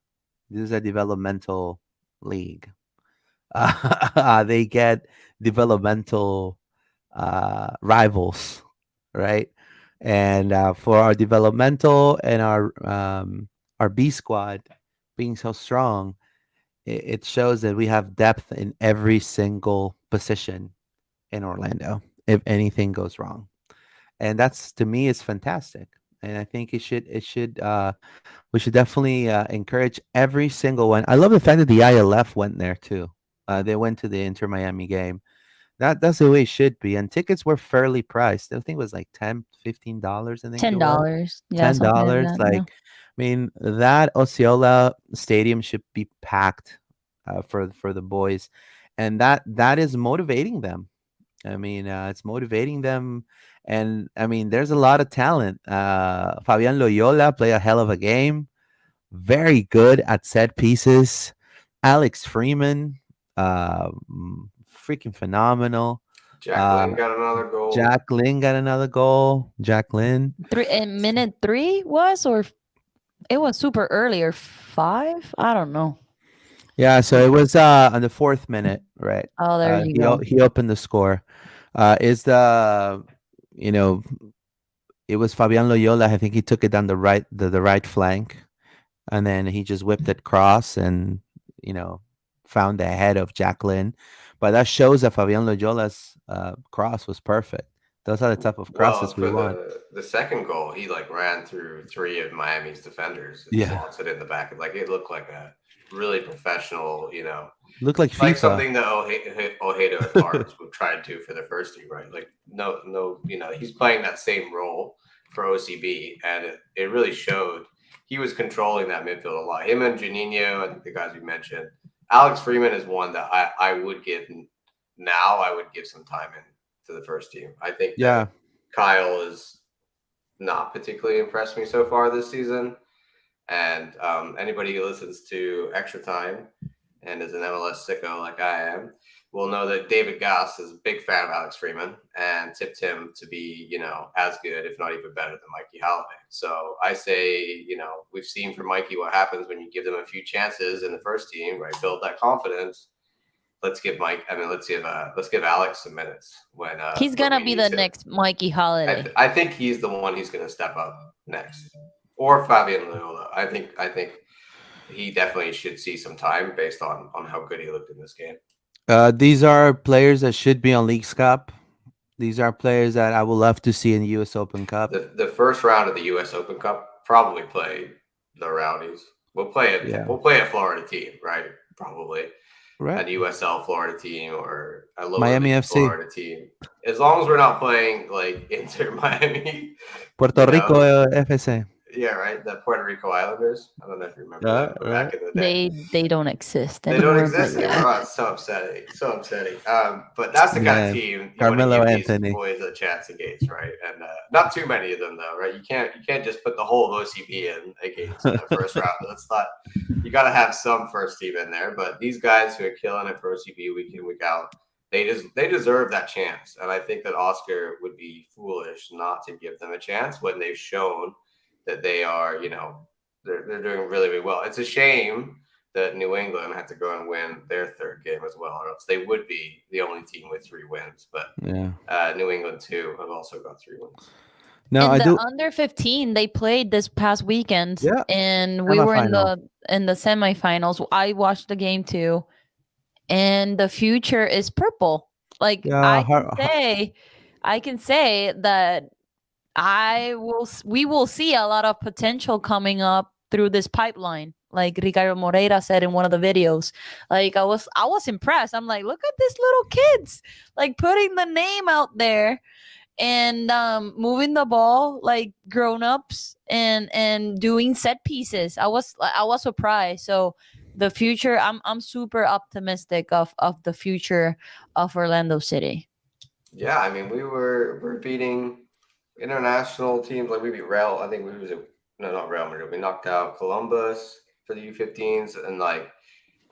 S1: This is a developmental league. They get developmental rivals, right? And for our developmental and our B squad being so strong, it shows that we have depth in every single position in Orlando if anything goes wrong. And that's, to me, is fantastic. And I think we should definitely encourage every single one. I love the fact that the ILF went there too. They went to the Inter Miami game. That's the way it should be. And tickets were fairly priced. I think it was like $10, $15. I think it was
S2: $10. Yeah,
S1: ten
S2: something like
S1: dollars.
S2: that. Yeah.
S1: Like, I mean, that Osceola Stadium should be packed for the boys, and that is motivating them. I mean, it's motivating them, and I mean, there's a lot of talent. Fabian Loyola play a hell of a game, very good at set pieces. Alex Freeman, freaking phenomenal. Uh,
S3: Jacqueline got another goal.
S1: Jacqueline got another goal. Jacqueline.
S2: Three in minute 3 was, or it was super early, or 5. I don't know.
S1: Yeah, so it was on the 4th minute, right?
S2: Oh, there you
S1: He
S2: go.
S1: he opened the score. Is the you know it was Fabian Loyola. I think he took it down the right flank, and then he just whipped it cross and you know found the head of Jacqueline. But that shows that Fabian Loyola's cross was perfect. Those are the type of
S3: Well,
S1: crosses we
S3: for
S1: want.
S3: the second goal, he like ran through three of Miami's defenders and
S1: Yeah,
S3: slots it in the back. Like it looked like a really professional,
S1: look like
S3: like
S1: FIFA.
S3: something that Ojeda or Torres would try to do for their first team, right? Like no, he's playing that same role for OCB, and it really showed. He was controlling that midfield a lot. Him and Juninho, I think the guys we mentioned. Alex Freeman is one that I would give now. I would give some time in to the first team. I think that
S1: Yeah,
S3: Kyle is not particularly impressed me so far this season. And anybody who listens to Extra Time and is an MLS sicko like I am will know that David Goss is a big fan of Alex Freeman and tipped him to be, as good, if not even better than Mikey Holiday. So I say, we've seen from Mikey what happens when you give them a few chances in the first team, right? Build that confidence. Let's give Alex some minutes
S2: He's
S3: when
S2: gonna
S3: we
S2: be
S3: need
S2: the
S3: to.
S2: next Mikey Holiday.
S3: I think he's the one who's going to step up next, or Fabian Loyola. I think he definitely should see some time based on how good he looked in this game.
S1: these are players that should be on League's Cup. These are players that I would love to see in the U.S. Open Cup.
S3: The first round of the U.S. Open Cup probably play the Rowdies.
S1: Yeah,
S3: We'll play a Florida team, right? Probably
S1: right.
S3: a USL Florida team or a lower
S1: Miami
S3: league
S1: FC,
S3: Florida team. As long as we're not playing like Inter Miami,
S1: Puerto
S3: you
S1: Rico
S3: know,
S1: FC.
S3: Yeah, right. The Puerto Rico Islanders. I don't know if you remember
S1: Yeah,
S3: them from
S1: right.
S3: back in the day.
S2: They don't exist
S3: They don't
S2: anymore, but
S3: exist
S2: yeah.
S3: anymore. Oh, it's so upsetting. So upsetting. But that's the kind of
S1: Man,
S3: team you want to
S1: Carmelo
S3: give these
S1: Anthony.
S3: boys a chance against, right? And not too many of them though, right? You can't just put the whole of OCB in against in the first round. That's not. You got to have some first team in there. But these guys who are killing it for OCB week in week out, they deserve that chance. And I think that Oscar would be foolish not to give them a chance when they've shown that they are, they're doing really, really well. It's a shame that New England had to go and win their third game as well, or else they would be the only team with 3 wins. But
S1: Yeah.
S3: New England too have also got 3 wins.
S1: No,
S2: In
S1: I
S2: the
S1: do.
S2: under 15, they played this past weekend,
S1: Yeah.
S2: and we were in
S1: Semifinal.
S2: the semifinals. I watched the game too, and the future is purple. Like
S1: Yeah.
S2: I can say that we will see a lot of potential coming up through this pipeline. Like Ricardo Moreira said in one of the videos. Like I was impressed. I'm like, look at these little kids, like putting the name out there and moving the ball like grown-ups and doing set pieces. I was surprised. So the future, I'm super optimistic of the future of Orlando City.
S3: Yeah, I mean we're beating international teams like we beat Real. I think we was no, not Real Madrid. We knocked out Columbus for the U15s, and like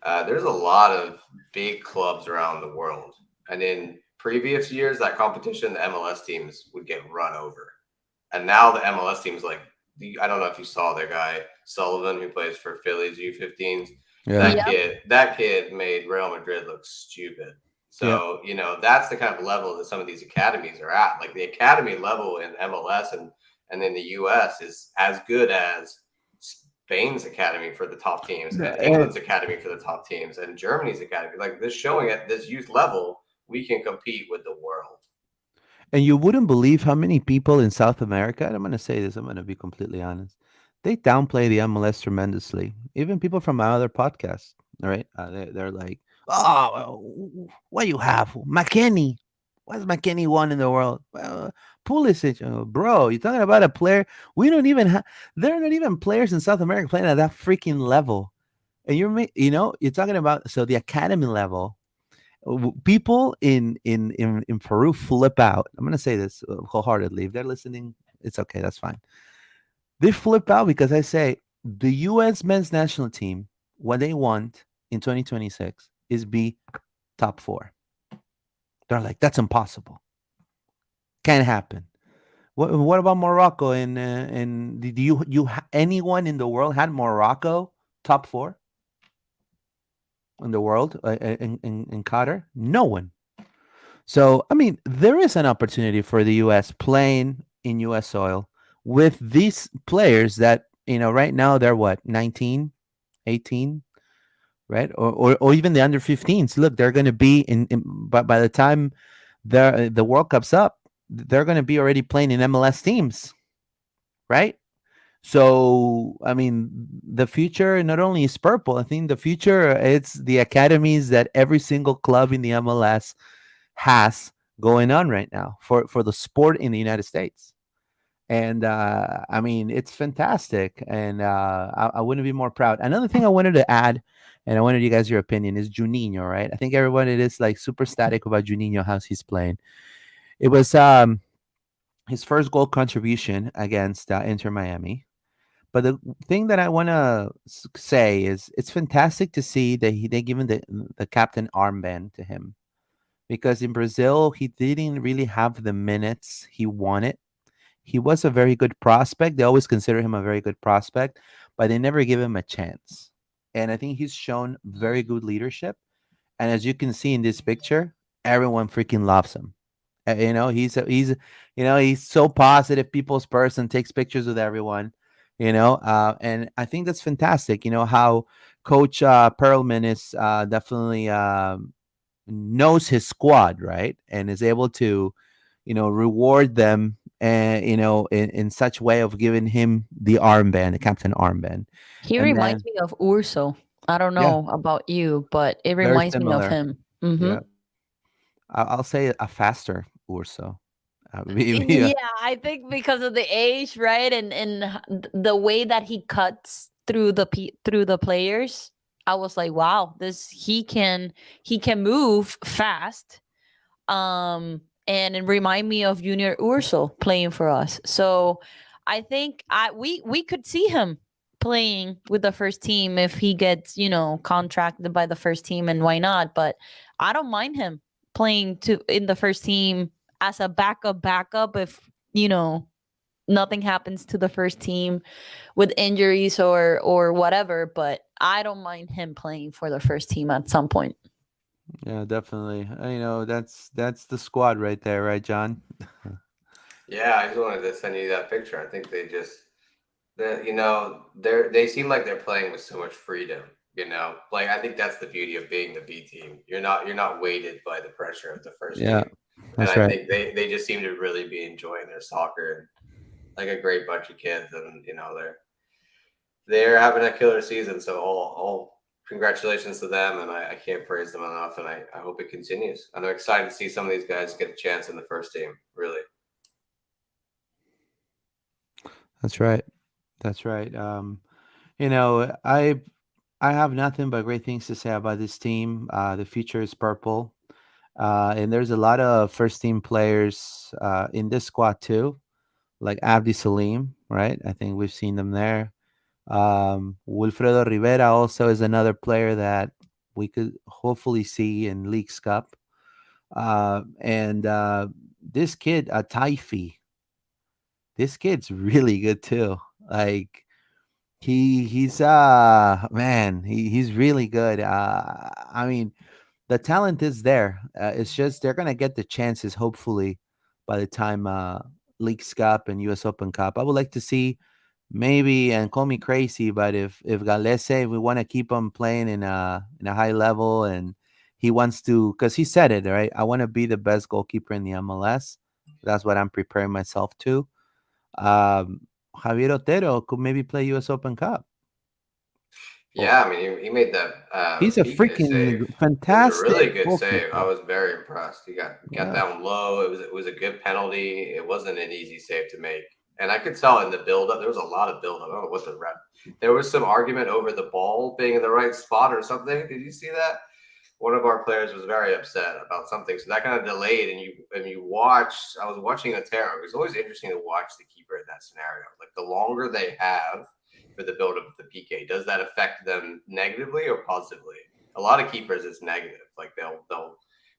S3: there's a lot of big clubs around the world. And in previous years, that competition, the MLS teams would get run over. And now the MLS teams, like, I don't know if you saw their guy, Sullivan, who plays for Phillies U15s.
S1: Yeah.
S3: That kid made Real Madrid look stupid.
S1: Yeah.
S3: So, that's the kind of level that some of these academies are at. Like the academy level in MLS and in the US is as good as Spain's academy for the top teams
S1: No,
S3: and England's academy for the top teams and Germany's academy. Like this showing at this youth level, we can compete with the world.
S1: And you wouldn't believe how many people in South America, and I'm going to say this, I'm going to be completely honest, they downplay the MLS tremendously. Even people from my other podcast, all right? They're like, oh, what do you have? McKinney. What's McKinney won in the world? Pulisic. Bro, you're talking about a player. We don't even have, there are not even players in South America playing at that freaking level. And you're talking about, so the academy level, people in Peru flip out. I'm gonna say this wholeheartedly. If they're listening, it's okay. That's fine. They flip out because I say the U.S. men's national team, what they want in 2026 is be top four. They're like, that's impossible. Can't happen. What about Morocco? And did anyone in the world had Morocco top four in the world in Qatar? No one. So, I mean, there is an opportunity for the U.S. playing in U.S. soil with these players that, right now they're what, 19, 18, right? Or even the under 15s. Look, they're going to be by the time the World Cup's up, they're going to be already playing in MLS teams, right? So, I mean, the future not only is purple, I think the future it's the academies that every single club in the MLS has going on right now for the sport in the United States. And I mean, it's fantastic, and I wouldn't be more proud. Another thing I wanted to add, and I wanted you guys your opinion, is Juninho. Right? I think everyone it is like super static about Juninho, how he's playing. It was his first goal contribution against Inter Miami. But the thing that I want to say is, it's fantastic to see that they given the captain armband to him, because in Brazil he didn't really have the minutes he wanted. He was a very good prospect. They always consider him a very good prospect, but they never give him a chance. And I think he's shown very good leadership. And as you can see in this picture, everyone freaking loves him. He's so positive, people's person, takes pictures with everyone. And I think that's fantastic. How Coach Perlman is definitely knows his squad, right, and is able to reward them, and in such way of giving him the armband, the captain armband.
S2: He
S1: And
S2: reminds
S1: then,
S2: me of Urso. I don't
S1: yeah,
S2: know about you, but it
S1: very
S2: reminds me of
S1: similar.
S2: him. Hmm.
S1: Yeah, I'll say a faster Urso. Yeah,
S2: Yeah, I think because of the age, right, and the way that he cuts through through the players, I was like, wow, this he can move fast, and it remind me of Junior Urso playing for us. So I think we could see him playing with the first team if he gets contracted by the first team, and why not? But I don't mind him playing to in the first team as a backup if nothing happens to the first team with injuries or whatever. But I don't mind him playing for the first team at some point.
S1: yeah, definitely. That's the squad right there, right, John?
S3: Yeah, I just wanted to send you that picture. I think they just they seem like they're playing with so much freedom. Like I think that's the beauty of being the B team. You're not weighted by the pressure of the first
S1: Yeah,
S3: team, and
S1: that's
S3: I
S1: right.
S3: think they just seem to really be enjoying their soccer and like a great bunch of kids, and they're having a killer season. So all congratulations to them, and I can't praise them enough, and I hope it continues. And I'm excited to see some of these guys get a chance in the first team. Really.
S1: That's right. That's right. You know, I have nothing but great things to say about this team. The future is purple, and there's a lot of first team players in this squad too, like Abdi Salim. Right, I think we've seen them there. Wilfredo Rivera also is another player that we could hopefully see in League's Cup. And this kid, Taifi, this kid's really good too. Like he's man, he's really good. I mean, the talent is there. It's just they're gonna get the chances hopefully by the time Leagues Cup and US Open Cup. I would like to see maybe, and call me crazy, but if Galese, we want to keep him playing in a high level, and he wants to, because he said it right. I want to be the best goalkeeper in the MLS. That's what I'm preparing myself to. Um, Javier Otero could maybe play US Open Cup. Oh,
S3: Yeah, I mean, he made that
S1: he's a
S3: PK
S1: freaking
S3: save. It was a
S1: fantastic
S3: really good save. I
S1: goalkeeper.
S3: was very impressed. He got
S1: Yeah.
S3: down low. It was a good penalty. It wasn't an easy save to make, and I could tell in the build up there was a lot of build up. I don't know what the ref. There was some argument over the ball being in the right spot or something. Did you see that? One of our players was very upset about something, so that kind of delayed. And you watch. I was watching Otero. It was always interesting to watch the keeper in that scenario. Like the longer they have for the build up of the PK, does that affect them negatively or positively? A lot of keepers, it's negative. Like they'll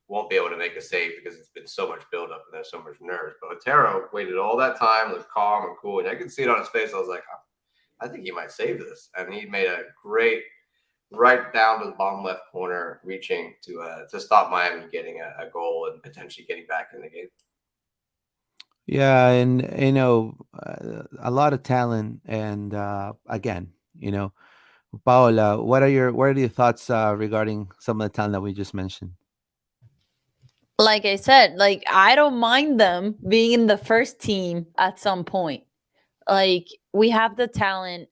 S3: won't be able to make a save because it's been so much build up and there's so much nerves. But Otero waited all that time, looked calm and cool, and I could see it on his face. I was like, I think he might save this, and he made a great right down to the bottom left corner, reaching to stop Miami getting a goal and potentially getting back in the game.
S1: Yeah, and a lot of talent, and again, Paola, what are your thoughts regarding some of the talent that we just mentioned?
S2: Like I said, like I don't mind them being in the first team at some point. Like we have the talent,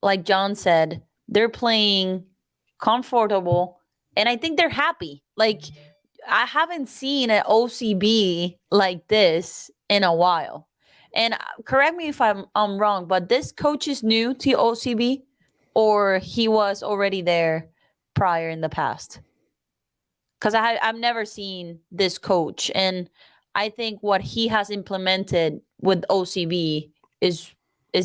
S2: like John said, they're playing comfortable, and I think they're happy. Like I haven't seen an OCB like this in a while. And correct me if I'm wrong, but this coach is new to OCB, or he was already there prior in the past. Because I've never seen this coach, and I think what he has implemented with OCB is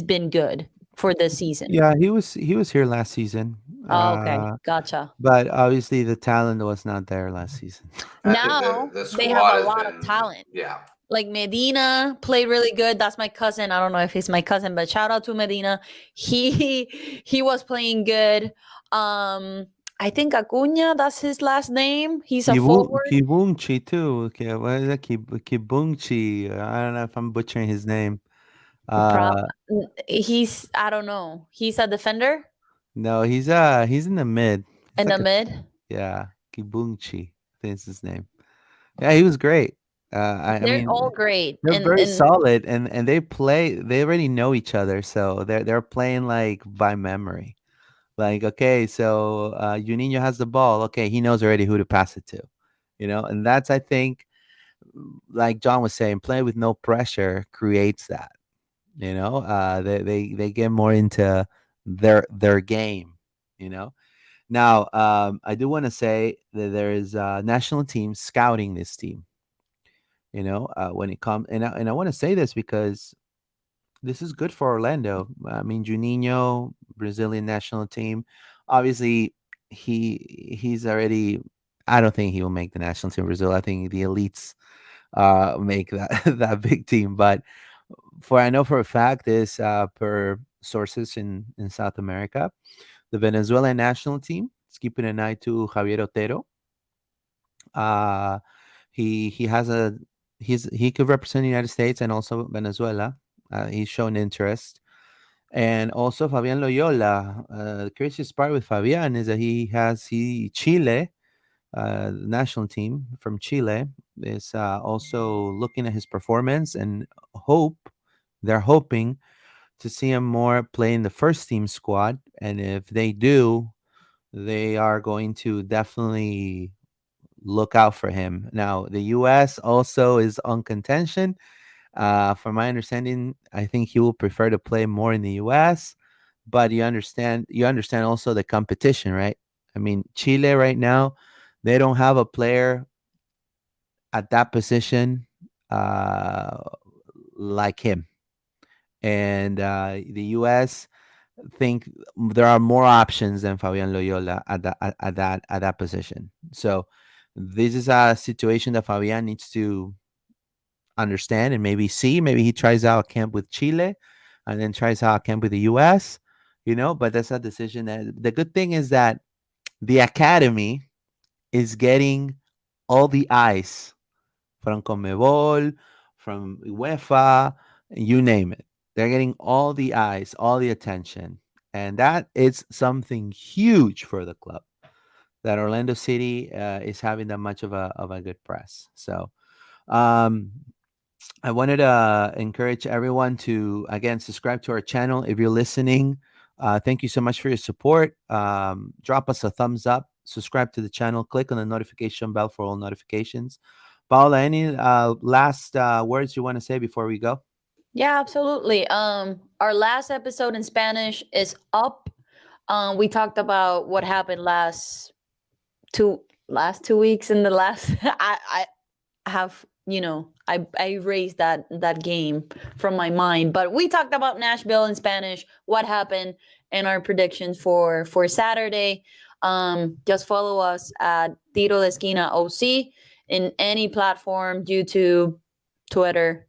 S2: been good for this season.
S1: Yeah, he was here last season,
S2: Oh, okay, gotcha.
S1: but obviously the talent was not there last season.
S3: I think the
S2: Now
S3: the
S2: they have
S3: squad
S2: a
S3: has
S2: lot of
S3: been,
S2: talent.
S3: yeah.
S2: Like Medina played really good. That's my cousin. I don't know if he's my cousin, but shout out to Medina. He was playing good. I think Acuna, that's his last name. He's a forward.
S1: Kibungchi too. Okay, what is that? Kibungchi. I don't know if I'm butchering his name.
S2: Prob
S1: Uh,
S2: he's I don't know. He's a defender
S1: no, he's in the mid. He's
S2: in the
S1: like a
S2: mid.
S1: yeah, Kibungchi. I think it's his name. Yeah, he was great. I
S2: They're
S1: mean,
S2: all great.
S1: they're very
S2: And
S1: solid, and they play. They already know each other, so they're playing like by memory. Like, okay, so Juninho has the ball. Okay, he knows already who to pass it to, and that's, I think, like John was saying, playing with no pressure creates that. They get more into their game. You know. Now, I do want to say that there is national teams scouting this team. When it comes, and I want to say this because this is good for Orlando. I mean, Juninho, Brazilian national team. Obviously, he's already. I don't think he will make the national team of Brazil. I think the elites make that that big team. But for I know for a fact is per sources in South America, the Venezuelan national team is keeping an eye to Javier Otero. Uh, he has a he could represent the United States and also Venezuela. He's shown interest. And also Fabian Loyola. The craziest part with Fabian is that he Chile, national team from Chile, is also looking at his performance and they're hoping to see him more play in the first team squad. And if they do, they are going to definitely look out for him. Now, the U.S. also is on contention. From my understanding, I think he will prefer to play more in the U.S. But you understand also the competition, right? I mean, Chile right now, they don't have a player at that position uh, like him, and the U.S. think there are more options than Fabian Loyola at that position. So this is a situation that Fabian needs to understand and maybe see. Maybe he tries out a camp with Chile and then tries out a camp with the US, but that's a decision that the good thing is that the academy is getting all the eyes from Conmebol, from UEFA, you name it. They're getting all the eyes, all the attention. And that is something huge for the club that Orlando City is having that much of a good press. So, um, I wanted to encourage everyone to again subscribe to our channel if you're listening. Thank you so much for your support. Drop us a thumbs up, subscribe to the channel, click on the notification bell for all notifications. Paula, any last words you want to say before we go?
S2: Yeah, absolutely. Our last episode in Spanish is up. We talked about what happened last 2 weeks in the last I have, I erased that game from my mind. But we talked about Nashville in Spanish, what happened, and our predictions for Saturday. Just follow us at Tiro de Esquina OC in any platform, YouTube, Twitter,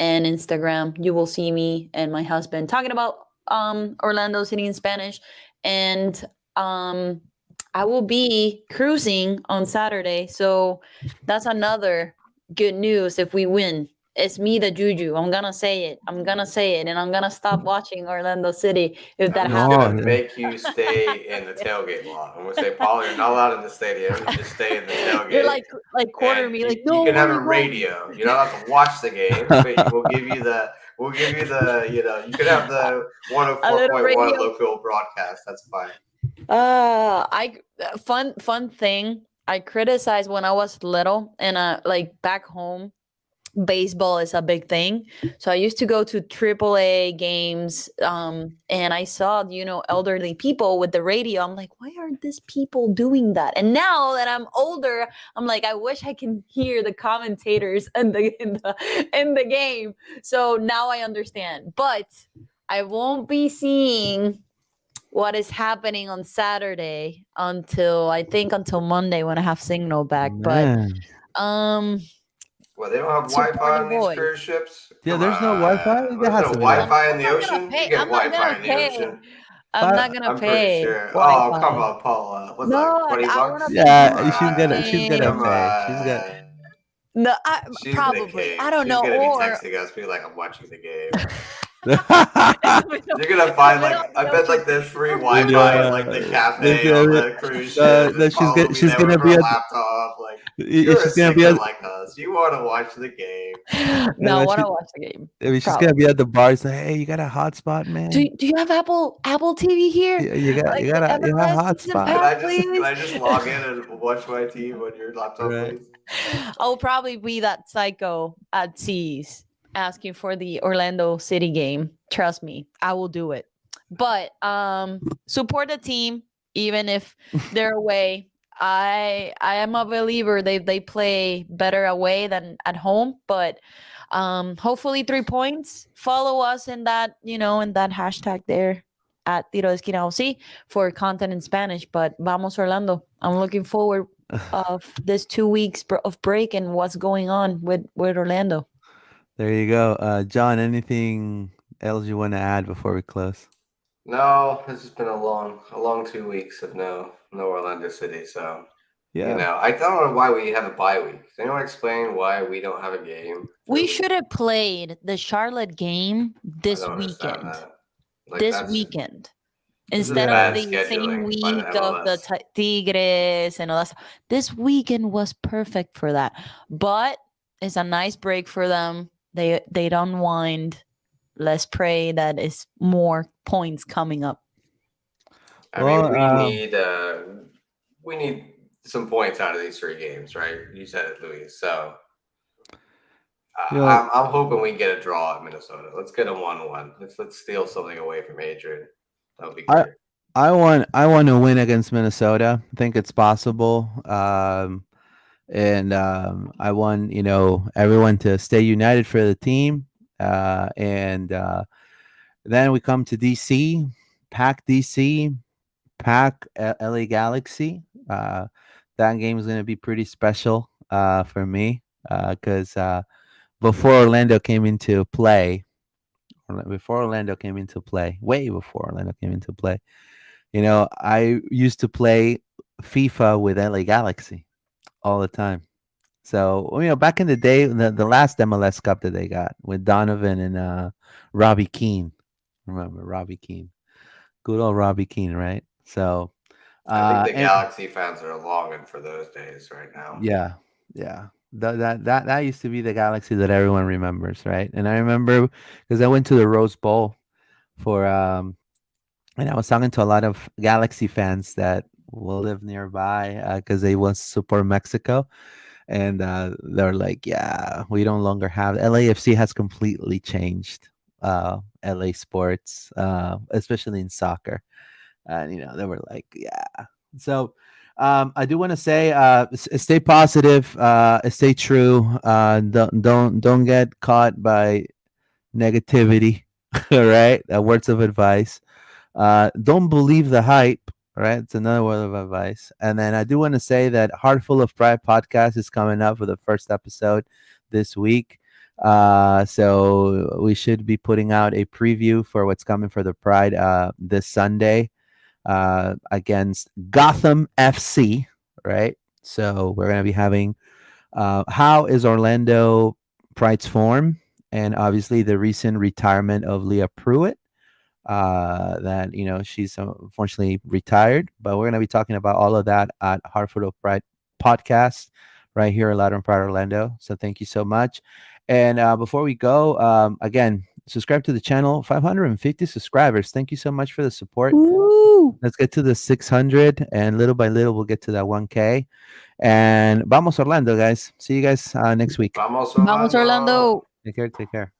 S2: and Instagram. You will see me and my husband talking about Orlando City in Spanish. And I will be cruising on Saturday. So that's another good news if we win. It's me, the Juju. I'm gonna say it. And I'm gonna stop watching Orlando City if that
S3: I'm just
S2: happens.
S1: No,
S3: gonna make you stay in the tailgate lot. I'm gonna say, Paul, you're not allowed in the stadium. You just stay in the
S2: You're
S3: tailgate,
S2: like quarter
S3: and
S2: me,
S3: you,
S2: like
S3: you
S2: no,
S3: can have a
S2: we're wrong.
S3: radio. You're not allowed to watch the games, but we'll give you the you could have the
S2: A little
S3: 104.1
S2: radio.
S3: local broadcast. That's fine.
S2: I fun thing. I criticized when I was little and like back home baseball is a big thing. So I used to go to AAA games, and I saw, elderly people with the radio. I'm like, why are these people doing that? And now that I'm older, I'm like, I wish I can hear the commentators in the game. So now I understand. But I won't be seeing what is happening on Saturday until Monday when I have signal back. But
S1: man.
S2: um
S3: Well, they don't have
S2: support
S3: Wi-Fi
S2: your
S3: on these
S2: boy.
S3: cruise ships.
S1: Yeah,
S3: Come
S1: there's no Wi-Fi.
S3: on,
S1: There
S3: there's
S1: has
S3: no
S1: to be
S2: I'm,
S3: Wi-Fi
S1: Wi-Fi.
S3: in the
S2: I'm not gonna
S3: ocean. You
S2: pay.
S3: get
S2: I'm not
S3: Wi-Fi
S2: gonna
S3: in the
S2: pay.
S3: ocean.
S2: I'm
S1: Fi-
S2: not gonna
S3: I'm pretty
S2: pay
S3: sure. Oh, come
S2: Wi-Fi.
S3: on, Paula. What's
S2: No,
S3: that, like 20
S2: I wanna
S3: bucks?
S2: be
S3: Come
S1: yeah, she's gonna
S3: on.
S1: she's gonna
S3: Come
S2: consistent.
S1: pay. She's gonna.
S3: on.
S2: No,
S3: She's the
S2: probably. I
S3: king.
S2: don't
S3: She's
S2: know.
S3: gonna be
S2: Or
S3: texting us, be like, "I'm watching the game."
S2: in the middle,
S3: You're gonna
S2: in the
S3: find
S2: middle of
S3: like I
S2: the
S3: bet
S2: ocean.
S3: like there's free
S1: And
S3: Wi-Fi in like the
S1: there's
S3: cafe on
S1: gonna
S3: the cruise ship,
S1: no,
S3: and Paula will be
S1: she's
S3: there with
S1: gonna
S3: her
S1: be at
S3: laptop. Like, You're a
S1: She's gonna be
S3: stickler
S1: at,
S3: like us. You want to watch the game.
S2: No, I
S1: uh,
S2: want
S1: she,
S2: to watch the game.
S1: I mean, she's gonna
S2: Probably.
S1: be at the bar. It's like, hey, you got a hotspot, man?
S2: Do you have Apple TV here?
S1: You
S2: Like
S1: got a
S2: MLS season
S1: hotspot,
S2: pass,
S3: Can
S2: please.
S3: I just log in and watch my team on your laptop,
S1: right?
S3: please?
S2: I'll probably be that psycho at C's asking for the Orlando City game. Trust me, I will do it. But support the team even if they're away. I am a believer they play better away than at home, but hopefully 3 points. Follow us in that, in that hashtag there at Tiro de Esquina OC for content in Spanish. But vamos Orlando. I'm looking forward of this 2 weeks of break and what's going on with Orlando.
S1: There you go, John. Anything else you want to add before we close?
S3: No, this has been a long 2 weeks of no Orlando City. So
S1: Yeah.
S3: I don't know why we have a bye week. Can anyone explain why we don't have a game for a
S2: We
S3: week?
S2: should have played the Charlotte game
S3: I
S2: this
S3: don't understand
S2: weekend.
S3: that. Like
S2: This
S3: that's
S2: weekend.
S3: this is
S2: Instead of
S3: bad
S2: the same
S3: scheduling by the
S2: week of the
S3: MLS.
S2: Tigres and all that stuff. This weekend was perfect for that. But it's a nice break for them. They don't wind. Let's pray that is more points coming up.
S3: I
S1: Well,
S3: mean, we need some points out of these 3 games, right? You said it, Luis. So
S1: you know,
S3: I'm hoping we get a draw at Minnesota. Let's get a 1-1. Let's steal something away from Adrian. That would be
S1: I
S3: great.
S1: I want to win against Minnesota. I think it's possible. And I want everyone to stay united for the team. And then we come to DC, pack DC, pack LA Galaxy. That game is going to be pretty special for me because before Orlando came into play, way before Orlando came into play, I used to play FIFA with LA Galaxy all the time. So, back in the day, the last MLS Cup that they got with Donovan and Robbie Keane. Remember Robbie Keane? Good old Robbie Keane, right? So,
S3: I think the
S1: and
S3: Galaxy fans are longing for those days right now.
S1: yeah, yeah. That used to be the Galaxy that everyone remembers, right? And I remember because I went to the Rose Bowl for and I was talking to a lot of Galaxy fans that will live nearby because they want to support Mexico, and they're like, "Yeah, we don't longer have LAFC has completely changed LA sports, especially in soccer." And they were like, "Yeah." So I do want to say, stay positive, stay true. Don't get caught by negativity. All right, words of advice. Don't believe the hype. Right, it's another word of advice. And then I do want to say that Heart Full of Pride podcast is coming up for the first episode this week. So we should be putting out a preview for what's coming for the Pride this Sunday against Gotham FC. Right, so we're going to be having how is Orlando Pride's form, and obviously the recent retirement of Leah Pruitt that she's unfortunately retired. But we're going to be talking about all of that at Hartford of Pride podcast right here in Lateran Pride Orlando. So thank you so much. And before we go, again, subscribe to the channel. 550 subscribers. Thank you so much for the support.
S2: Woo!
S1: Let's get to the 600, and little by little we'll get to that 1K. And vamos Orlando, guys. See you guys next week.
S3: Vamos
S2: Vamos
S3: Orlando.
S2: Orlando.
S1: Take care. Take care.